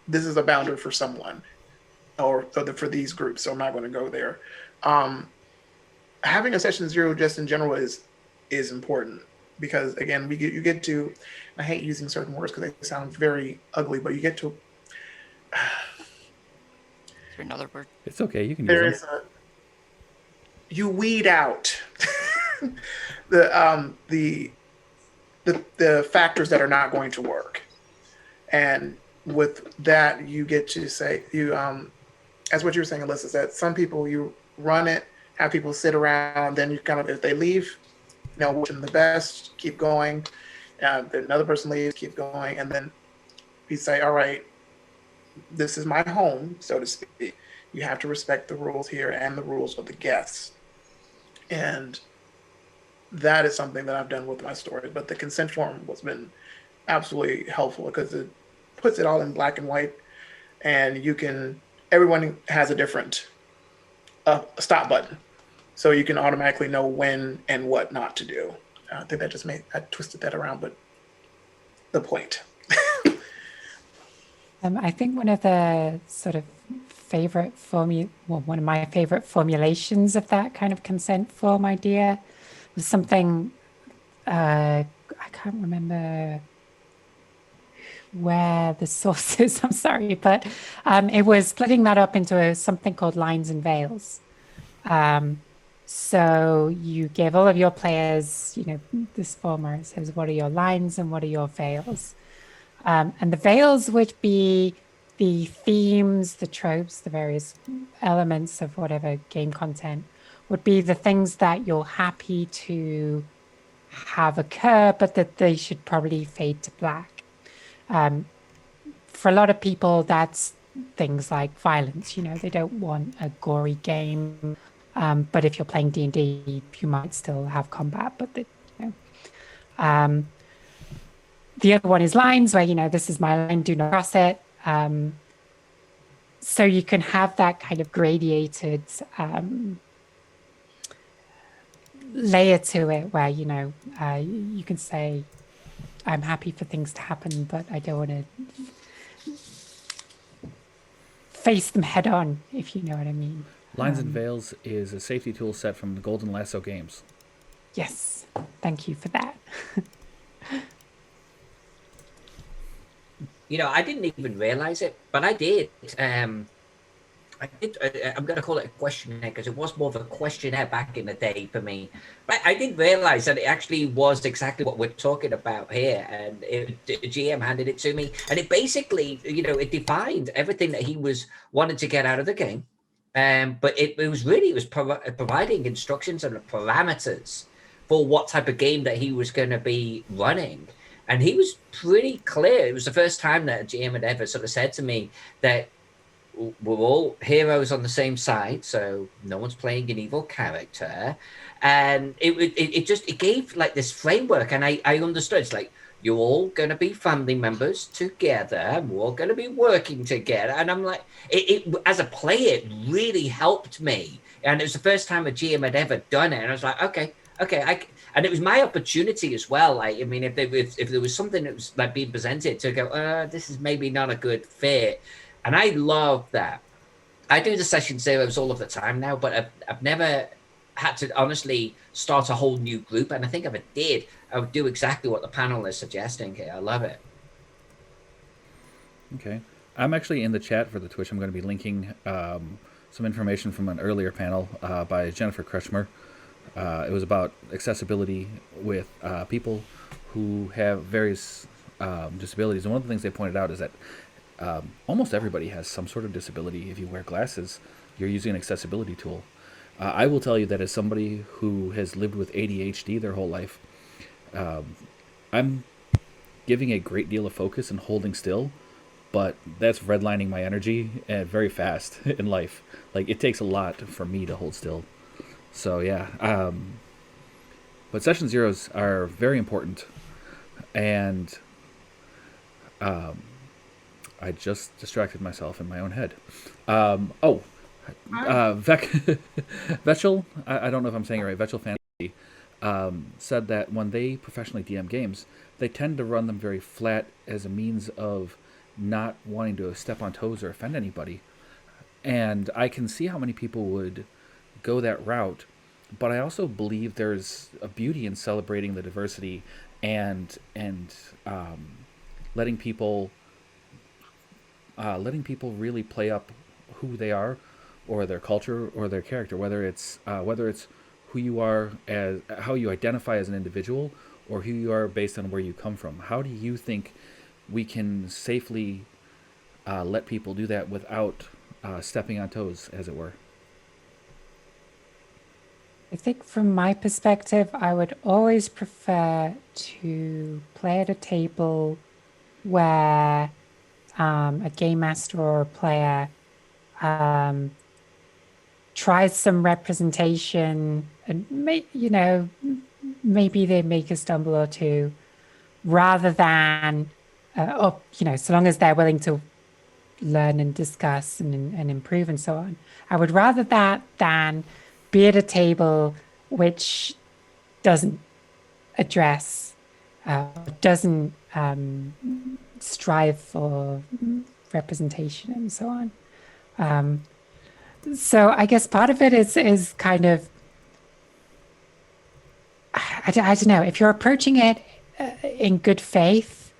this is a boundary for someone or for these groups. So I'm not going to go there. Having a session 0 just in general is important. Because again, you get to, I hate using certain words because they sound very ugly, but you get to. Is there another word? It's okay, you can use it. You weed out the factors that are not going to work, and with that, you get to say as what you were saying, Alyssa, that some people you run it, have people sit around, then you kind of, if they leave, wish them the best, keep going. Another person leaves, keep going, and then we say, all right, this is my home, so to speak. You have to respect the rules here and the rules of the guests. And that is something that I've done with my story. But the consent form has been absolutely helpful because it puts it all in black and white, and everyone has a different stop button, so you can automatically know when and what not to do. I think I twisted that around, but the point. I think one of the sort of one of my favorite formulations of that kind of consent form idea was something, I can't remember where the source is, I'm sorry, but it was splitting that up into something called lines and veils. So you gave all of your players, this form where it says, what are your lines and what are your veils? And the veils would be the themes, the tropes, the various elements of whatever game content would be the things that you're happy to have occur, but that they should probably fade to black. For a lot of people, that's things like violence. They don't want a gory game, but if you're playing D&D, you might still have combat. But the other one is lines, where this is my line, do not cross it. So you can have that kind of gradated layer to it, where you can say, I'm happy for things to happen, but I don't want to face them head on, if you know what I mean. Lines and Veils is a safety tool set from the Golden Lasso games. Yes, thank you for that. I didn't even realize it, but I did. I'm going to call it a questionnaire because it was more of a questionnaire back in the day for me. But I didn't realize that it actually was exactly what we're talking about here. And the GM handed it to me. And it basically, it defined everything that he wanted to get out of the game. But it was providing instructions and parameters for what type of game that he was going to be running. And he was pretty clear. It was the first time that a GM had ever sort of said to me that we're all heroes on the same side, so no one's playing an evil character. And it gave like this framework, and I understood. It's like, you're all going to be family members together, and we're all going to be working together. And I'm like, it as a player, it really helped me. And it was the first time a GM had ever done it. And I was like, okay. And it was my opportunity as well. Like, I mean, if there was something that was like being presented to go, this is maybe not a good fit. And I love that. I do the session zeros all of the time now, but I've never had to honestly start a whole new group. And I think if I did, I would do exactly what the panel is suggesting here. I love it. Okay. I'm actually in the chat for the Twitch. I'm going to be linking some information from an earlier panel by Jennifer Kretschmer. It was about accessibility with people who have various disabilities. And one of the things they pointed out is that almost everybody has some sort of disability. If you wear glasses, you're using an accessibility tool. I will tell you that as somebody who has lived with ADHD their whole life, I'm giving a great deal of focus and holding still, but that's redlining my energy very fast in life. Like, it takes a lot for me to hold still. So yeah, but session zeros are very important, and I just distracted myself in my own head. Vetchel, I don't know if I'm saying it right, Vetchel Fantasy, said that when they professionally DM games, they tend to run them very flat as a means of not wanting to step on toes or offend anybody. And I can see how many people would go that route, but I also believe there's a beauty in celebrating the diversity and letting people really play up who they are, or their culture, or their character, whether it's who you are, as how you identify as an individual, or who you are based on where you come from. How do you think we can safely let people do that without stepping on toes, as it were? I think from my perspective, I would always prefer to play at a table where a game master or a player tries some representation, and maybe they make a stumble or two, rather than so long as they're willing to learn and discuss and improve and so on. I would rather that than be at a table which doesn't address, doesn't strive for representation and so on. So I guess part of it is kind of, I don't know, if you're approaching it in good faith,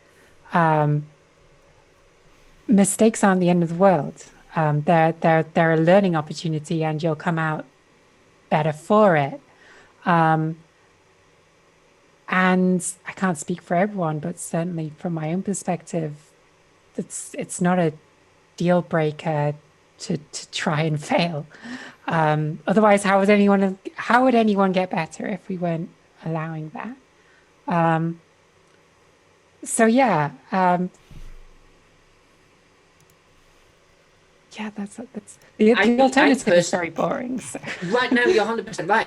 mistakes aren't the end of the world. They're a learning opportunity, and you'll come out better for it. And I can't speak for everyone, but certainly from my own perspective, it's not a deal breaker to try and fail. Otherwise, how would anyone get better if we weren't allowing that? So yeah. Yeah, that's the alternative is very boring. So. Right, no, you're 100% right.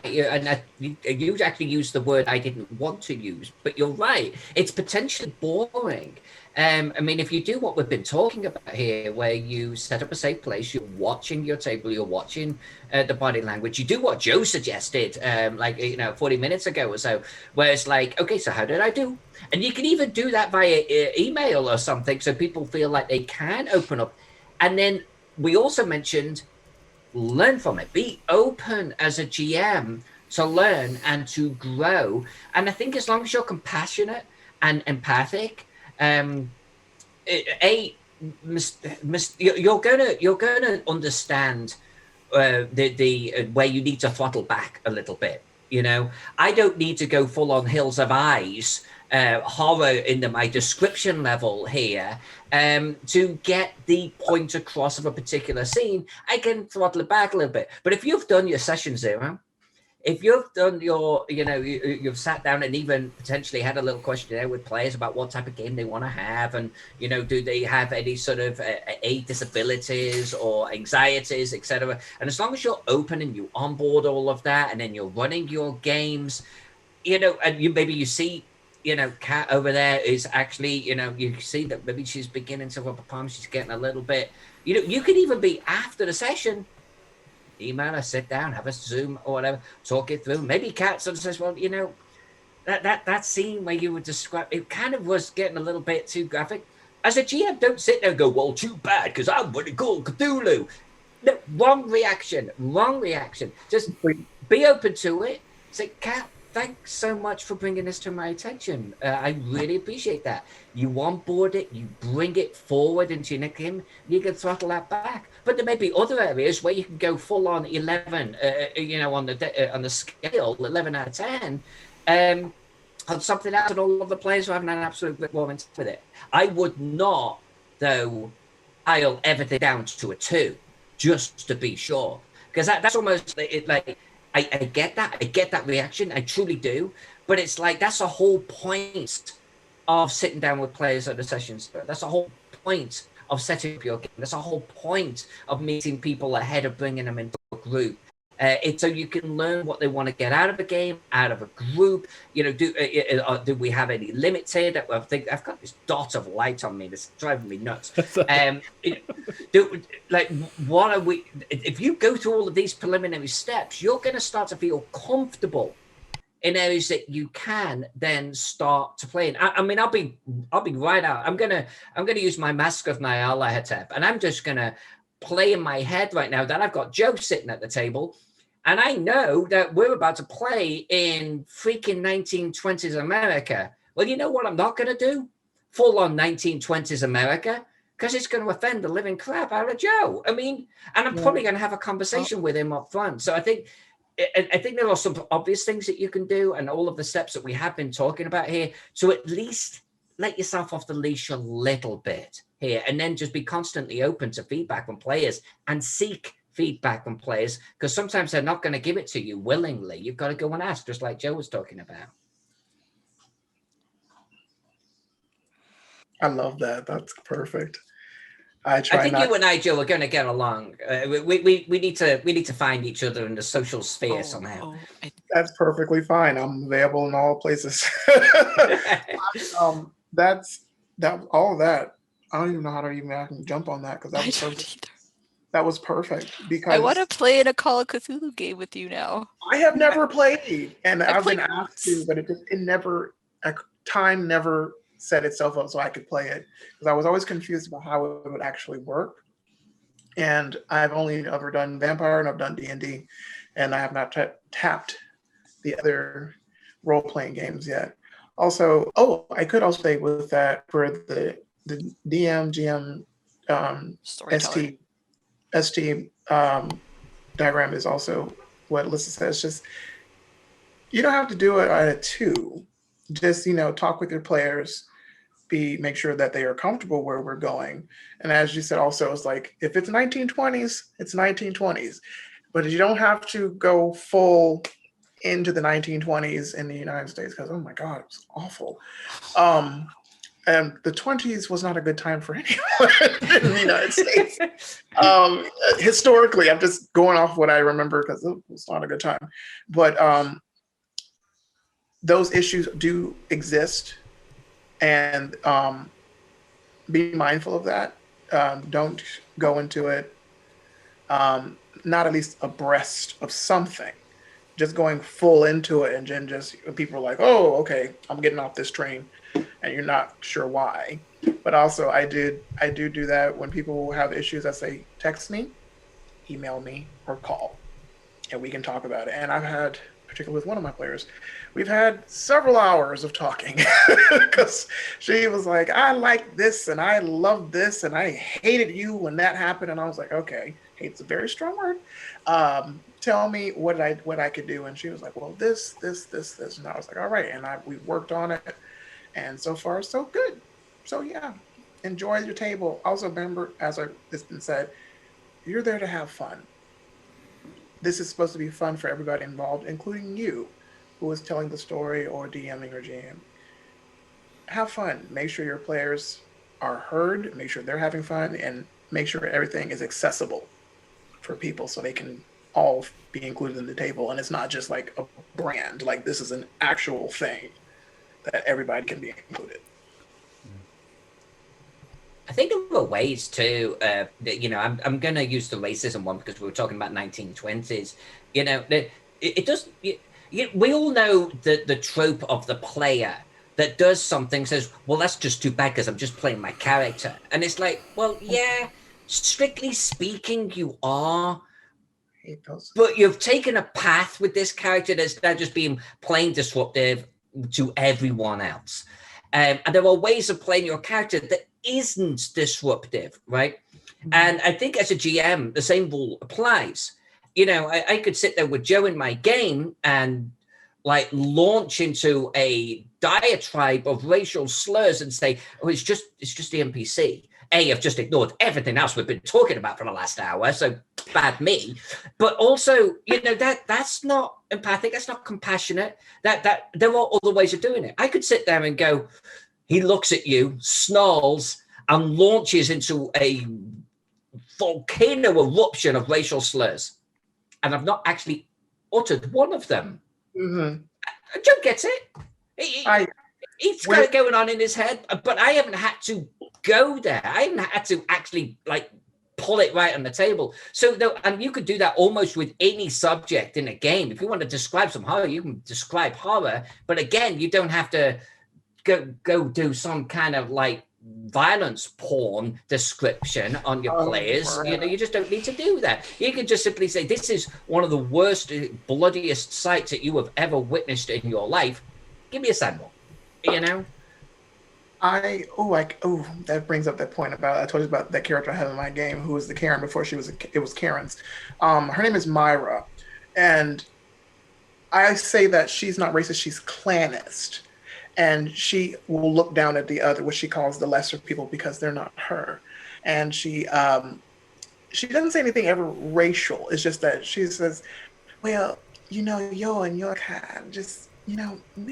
You actually used the word I didn't want to use, but you're right. It's potentially boring. I mean, if you do what we've been talking about here, where you set up a safe place, you're watching your table, you're watching the body language, you do what Joe suggested, 40 minutes ago or so, where it's like, okay, so how did I do? And you can even do that via email or something, so people feel like they can open up. And then we also mentioned learn from it. Be open as a GM to learn and to grow. And I think as long as you're compassionate and empathic, you're gonna understand the where you need to throttle back a little bit. I don't need to go full on Hills of Eyes horror into my description level here to get the point across of a particular scene. I can throttle it back a little bit. But if you've done your session 0, if you've done your, you've sat down and even potentially had a little questionnaire with players about what type of game they want to have, and do they have any sort of disabilities or anxieties, etc. And as long as you're open and you onboard all of that, and then you're running your games, and you see, Kat over there is actually, you see that maybe she's beginning to rub her palm. She's getting a little bit, you could even be after the session, email her, sit down, have a Zoom or whatever, talk it through. Maybe Kat sort of says, well, that scene where you would describe, it kind of was getting a little bit too graphic. As a GM, don't sit there and go, well, too bad, because I'm what they call Cthulhu. No, wrong reaction. Just be open to it. Say, Kat, thanks so much for bringing this to my attention. I really appreciate that. You onboard it, you bring it forward into your next game, you can throttle that back. But there may be other areas where you can go full on 11, on the scale, 11 out of 10, on something else, and all of the players are having an absolute performance with it. I would not, though, I'll everything down to a 2, just to be sure, because that's almost like. I get that. I get that reaction. I truly do. But it's like, that's the whole point of sitting down with players at the sessions. That's the whole point of setting up your game. That's the whole point of meeting people ahead of bringing them into a group. It's so you can learn what they want to get out of a game, out of a group. Do we have any limits here? I've got this dot of light on me that's driving me nuts. What are we? If you go through all of these preliminary steps, you're going to start to feel comfortable in areas that you can then start to play in. I mean, I'll be right out. I'm gonna use my Mask of Nyarlathotep, and I'm just gonna play in my head right now that I've got Joe sitting at the table, and I know that we're about to play in freaking 1920s America. Well, you know what I'm not going to do? Full on 1920s America, because it's going to offend the living crap out of Joe. I mean, and I'm probably going to have a conversation with him up front. So I think there are some obvious things that you can do, and all of the steps that we have been talking about here, to at least let yourself off the leash a little bit here, and then just be constantly open to feedback from players and seek feedback from players, because sometimes they're not going to give it to you willingly. You've got to go and ask, just like Joe was talking about. I love that. That's perfect. I I try think not. you and I, Joe, are going to get along. We need to find each other in the social sphere somehow. That's perfectly fine. I'm available in all places. That's that. All of that. I don't even know how to even I can jump on that because that I was don't perfect. either. That was perfect I want because to play in a Call of Cthulhu game with you now. I have never played, and I've I've been played asked to, once. but it never time never set itself up so I could play it because I was always confused about how it would actually work. And I've only ever done Vampire and I've done D&D, and I have not tapped the other role playing games yet. Also, I could also say with that for the DM GM Storyteller. ST diagram is also what Alyssa says. Just you don't have to do it at a 2. Just talk with your players, make sure that they are comfortable where we're going. And as you said, also it's like if it's 1920s, it's 1920s, but you don't have to go full into the 1920s in the United States because oh my god, it was awful. And the 20s was not a good time for anyone in the United States. Historically, I'm just going off what I remember because it was not a good time. But those issues do exist, and be mindful of that. Don't go into it not at least abreast of something. Just going full into it and then just people are like, oh, okay, I'm getting off this train, and you're not sure why. But also, I do that when people have issues. I say, text me, email me, or call, and we can talk about it. And I've had, particularly with one of my players, we've had several hours of talking because she was like, I like this and I love this and I hated you when that happened. And I was like, okay, hate's a very strong word. Tell me what I could do. And she was like, well, this. And I was like, all right. And we worked on it. And so far, so good. So yeah, enjoy your table. Also remember, as it's been said, you're there to have fun. This is supposed to be fun for everybody involved, including you, who is telling the story or DMing or GM. Have fun. Make sure your players are heard. Make sure they're having fun, and make sure everything is accessible for people so they can all be included in the table. And it's not just like a brand. Like this is an actual thing that everybody can be included. I think there were ways too. I'm going to use the racism one because we were talking about 1920s. It does. We all know the trope of the player that does something, says, "Well, that's just too bad because I'm just playing my character," and it's like, well, yeah, strictly speaking, you are. But you've taken a path with this character that's now just being plain disruptive to everyone else. And there are ways of playing your character that isn't disruptive, right? And I think as a GM, the same rule applies. I could sit there with Joe in my game and like launch into a diatribe of racial slurs and say, oh, it's just the NPC. I've just ignored everything else we've been talking about for the last hour, so bad me. But also, that's not empathic, that's not compassionate. That there are other ways of doing it. I could sit there and go, he looks at you, snarls, and launches into a volcano eruption of racial slurs. And I've not actually uttered one of them. Mm-hmm. Joe gets it. He's got it going on in his head, but I haven't had to go there. I haven't had to actually pull it right on the table. So, and you could do that almost with any subject in a game. If you want to describe some horror, you can describe horror. But again, you don't have to go do some kind of violence porn description on your players. Right. You just don't need to do that. You can just simply say, this is one of the worst, bloodiest sights that you have ever witnessed in your life. Give me a sample. That brings up that point about I told you about that character I had in my game who was the Karen before it was Karen's. Her name is Myra, and I say that she's not racist, she's clanist, and she will look down at the other, what she calls the lesser people, because they're not her, and she doesn't say anything ever racial. It's just that she says, well, you and your kind, just we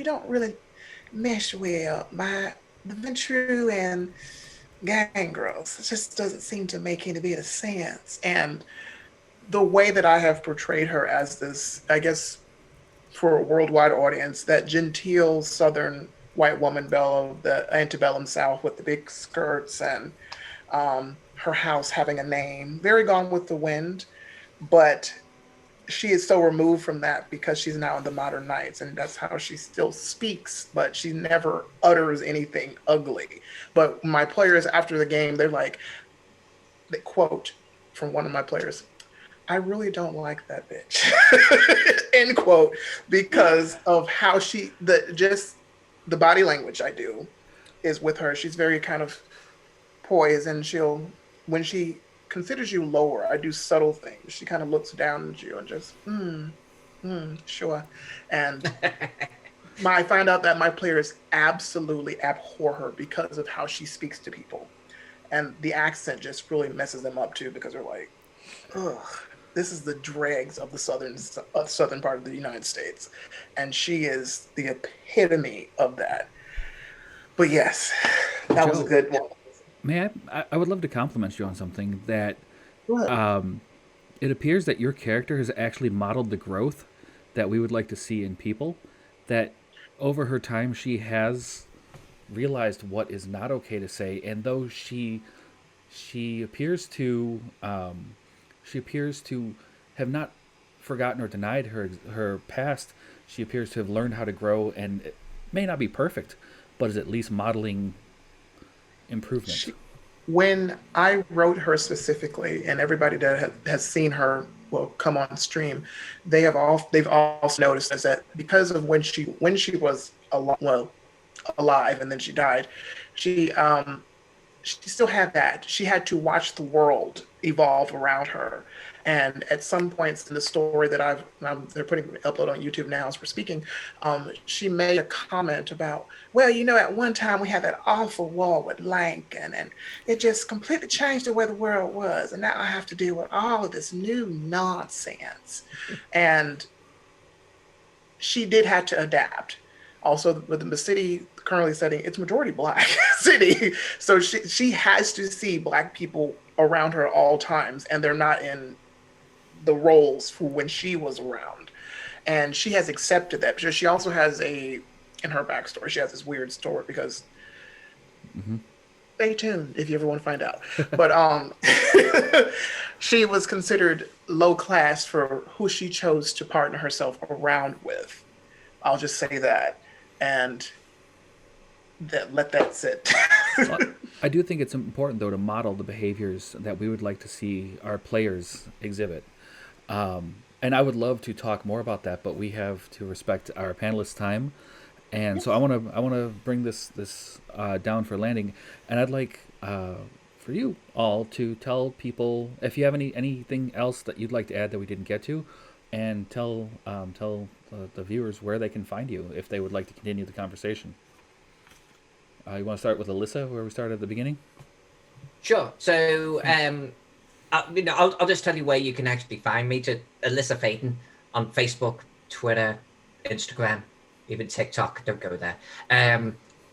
don't really mesh well. The Ventru and gang girls. It just doesn't seem to make any bit of sense. And the way that I have portrayed her as this, I guess, for a worldwide audience, that genteel Southern white woman belle of the antebellum South with the big skirts and her house having a name, very Gone with the Wind, but she is so removed from that because she's now in the modern nights, and that's how she still speaks, but she never utters anything ugly. But my players after the game, they quote from one of my players, I really don't like that bitch. End quote, because of how the body language I do is with her. She's very kind of poised, and when she considers you lower, I do subtle things. She kind of looks down at you and just, sure. And I find out that my players absolutely abhor her because of how she speaks to people. And the accent just really messes them up too, because they're like, ugh, this is the dregs of the southern part of the United States. And she is the epitome of that. But yes, that was a good one. May I would love to compliment you on something that What? it appears that your character has actually modeled the growth that we would like to see in people. That over her time, she has realized what is not okay to say, and though she appears to have not forgotten or denied her past. She appears to have learned how to grow, and it may not be perfect, but is at least modeling improvement. When I wrote her specifically, and everybody that has seen her will come on stream, they've also noticed is that because of when she was alive and then she died, she still had that. She had to watch the world evolve around her. And at some points in the story that they're putting upload on YouTube now as we're speaking, she made a comment about, well, at one time we had that awful war with Lincoln, and it just completely changed the way the world was. And now I have to deal with all of this new nonsense. And she did have to adapt. Also, with the city currently setting, it's majority Black city. So she has to see Black people around her all times, and they're not in the roles for when she was around. And she has accepted that, because she also has in her backstory, she has this weird story because stay tuned if you ever want to find out. But she was considered low class for who she chose to partner herself around with. I'll just say that. And let that sit. Well, I do think it's important, though, to model the behaviors that we would like to see our players exhibit. And I would love to talk more about that, but we have to respect our panelists' time. And so I want to bring this down for landing. And I'd like for you all to tell people if you have anything else that you'd like to add that we didn't get to, and tell the viewers where they can find you if they would like to continue the conversation. You want to start with Alyssa, where we started at the beginning? Sure. So, I'll just tell you where you can actually find me, to Alyssa Faden on Facebook, Twitter, Instagram, even TikTok. Don't go there.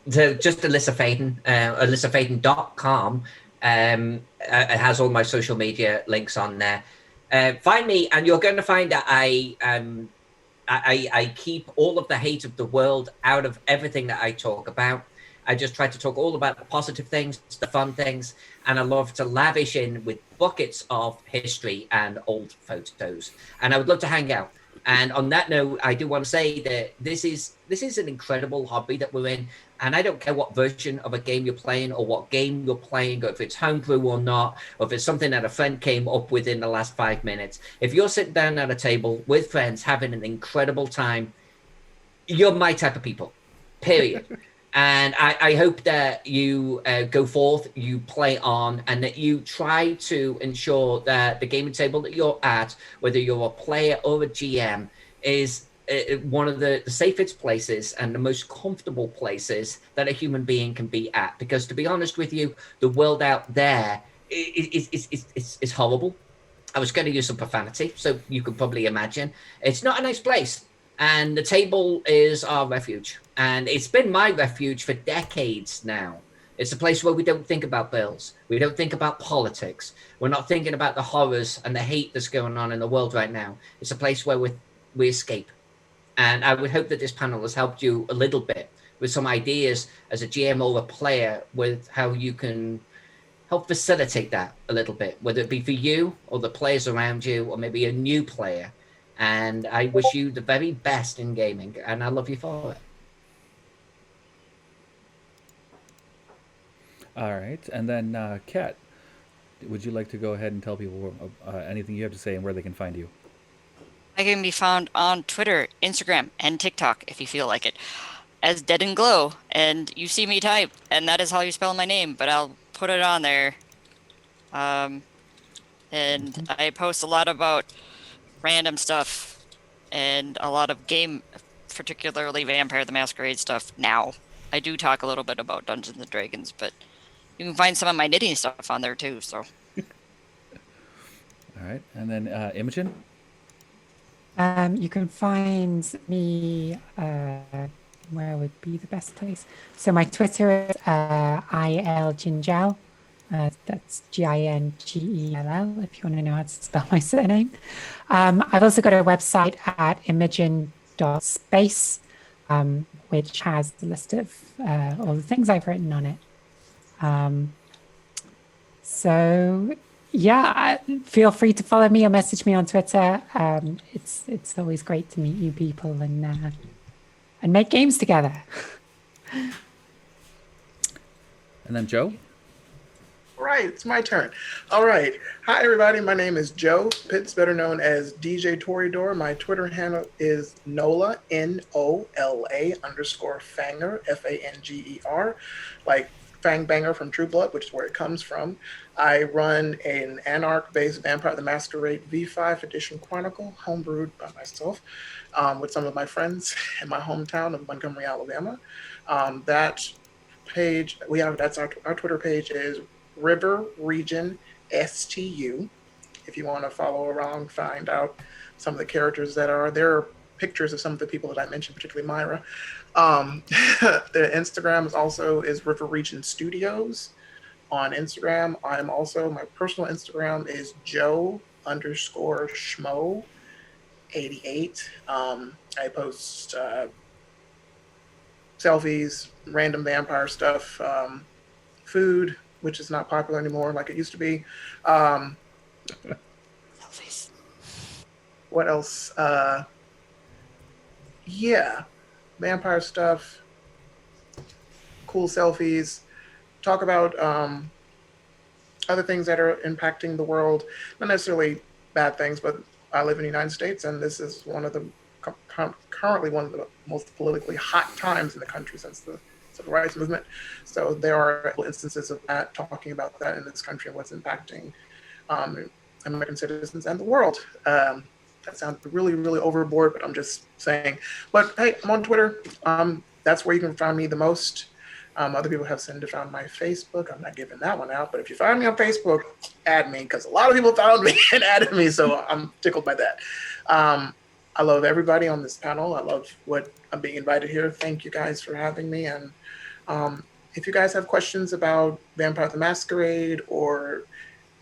So just Alyssa Faden, AlyssaFaden.com. It has all my social media links on there. Find me, and you're going to find that I keep all of the hate of the world out of everything that I talk about. I just try to talk all about the positive things, the fun things, and I love to lavish in with buckets of history and old photos. And I would love to hang out. And on that note, I do want to say that this is an incredible hobby that we're in. And I don't care what version of a game you're playing, or what game you're playing, or if it's homebrew or not, or if it's something that a friend came up with in the last 5 minutes. If you're sitting down at a table with friends having an incredible time, you're my type of people, period. And I hope that you go forth, you play on, and that you try to ensure that the gaming table that you're at, whether you're a player or a GM, is one of the safest places and the most comfortable places that a human being can be at. Because to be honest with you, the world out there is horrible. I was going to use some profanity, so you can probably imagine. It's not a nice place. And the table is our refuge. And it's been my refuge for decades now. It's a place where we don't think about bills. We don't think about politics. We're not thinking about the horrors and the hate that's going on in the world right now. It's a place where we escape. And I would hope that this panel has helped you a little bit with some ideas as a GM or a player with how you can help facilitate that a little bit, whether it be for you or the players around you or maybe a new player. And I wish you the very best in gaming, and I love you for it. All right. And then, Kat, would you like to go ahead and tell people anything you have to say and where they can find you? I can be found on Twitter, Instagram, and TikTok if you feel like it, as Dead and Glow. And you see me type, and that is how you spell my name, but I'll put it on there. And I post a lot about random stuff and a lot of game, particularly Vampire the Masquerade stuff now. I do talk a little bit about Dungeons and Dragons, but you can find some of my knitting stuff on there too, so. All right. And then, Imogen? You can find me, where would be the best place? So my Twitter is ILGingel. That's GINGELL, if you want to know how to spell my surname. I've also got a website at imogen.space, which has a list of all the things I've written on it. So yeah, feel free to follow me or message me on Twitter. It's always great to meet you people and make games together. And then Joe? All right, it's my turn. All right. Hi, everybody. My name is Joe Pitts, better known as DJ Toreador. My Twitter handle is NOLA, NOLA _Fanger, FANGER, like Fang Banger from True Blood, which is where it comes from. I run an Anarch-based Vampire the Masquerade V5 Edition Chronicle, homebrewed by myself, with some of my friends in my hometown of Montgomery, Alabama. That page, that's our Twitter page is River Region STU. If you want to follow around, find out some of the characters that are there, pictures of some of the people that I mentioned, particularly Myra. The Instagram is River Region Studios on Instagram. I'm also, my personal Instagram is Joe_Schmo88. I post selfies, random vampire stuff, food, which is not popular anymore like it used to be. Selfies. What else? Yeah, vampire stuff, cool selfies, talk about other things that are impacting the world, not necessarily bad things, but I live in the United States, and this is currently one of the most politically hot times in the country since the civil rights movement. So there are instances of that, talking about that in this country and what's impacting American citizens and the world. That sounds really, really overboard, but I'm just saying. But hey, I'm on Twitter. That's where you can find me the most. Other people have said to find my Facebook. I'm not giving that one out, but if you find me on Facebook, add me, because a lot of people found me and added me, so I'm tickled by that. I love everybody on this panel. I love what I'm being invited here. Thank you guys for having me. And if you guys have questions about Vampire the Masquerade or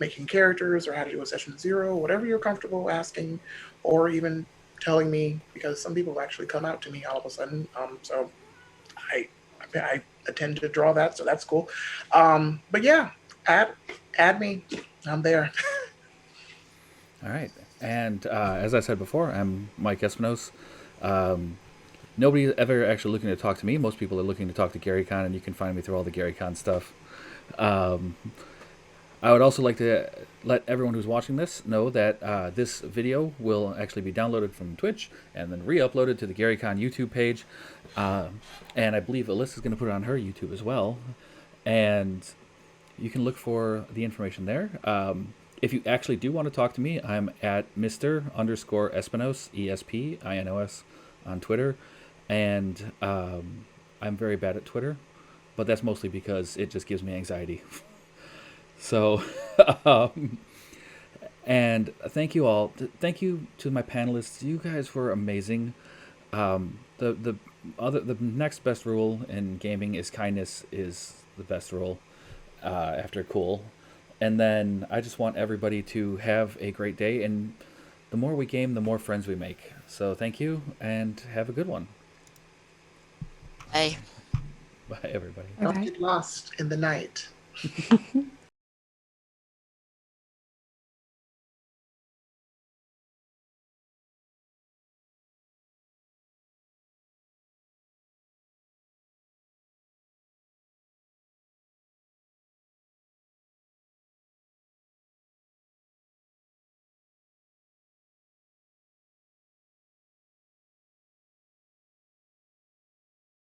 making characters or how to do a session 0, whatever you're comfortable asking, or even telling me, because some people actually come out to me all of a sudden. So I tend to draw that, so that's cool. But yeah, add me. I'm there. All right. And as I said before, I'm Mike Espinos. Nobody's ever actually looking to talk to me. Most people are looking to talk to GaryCon, and you can find me through all the GaryCon stuff. I would also like to let everyone who's watching this know that this video will actually be downloaded from Twitch and then re-uploaded to the GaryCon YouTube page. And I believe Alyssa's going to put it on her YouTube as well. And you can look for the information there. If you actually do want to talk to me, I'm at Mr_Espinos, ESPINOS, on Twitter. And I'm very bad at Twitter, but that's mostly because it just gives me anxiety. So, and thank you all. Thank you to my panelists. You guys were amazing. The next best rule in gaming is kindness is the best role after Cool. And then I just want everybody to have a great day. And the more we game, the more friends we make. So thank you and have a good one. Bye. Bye, everybody. Don't Okay. get lost in the night.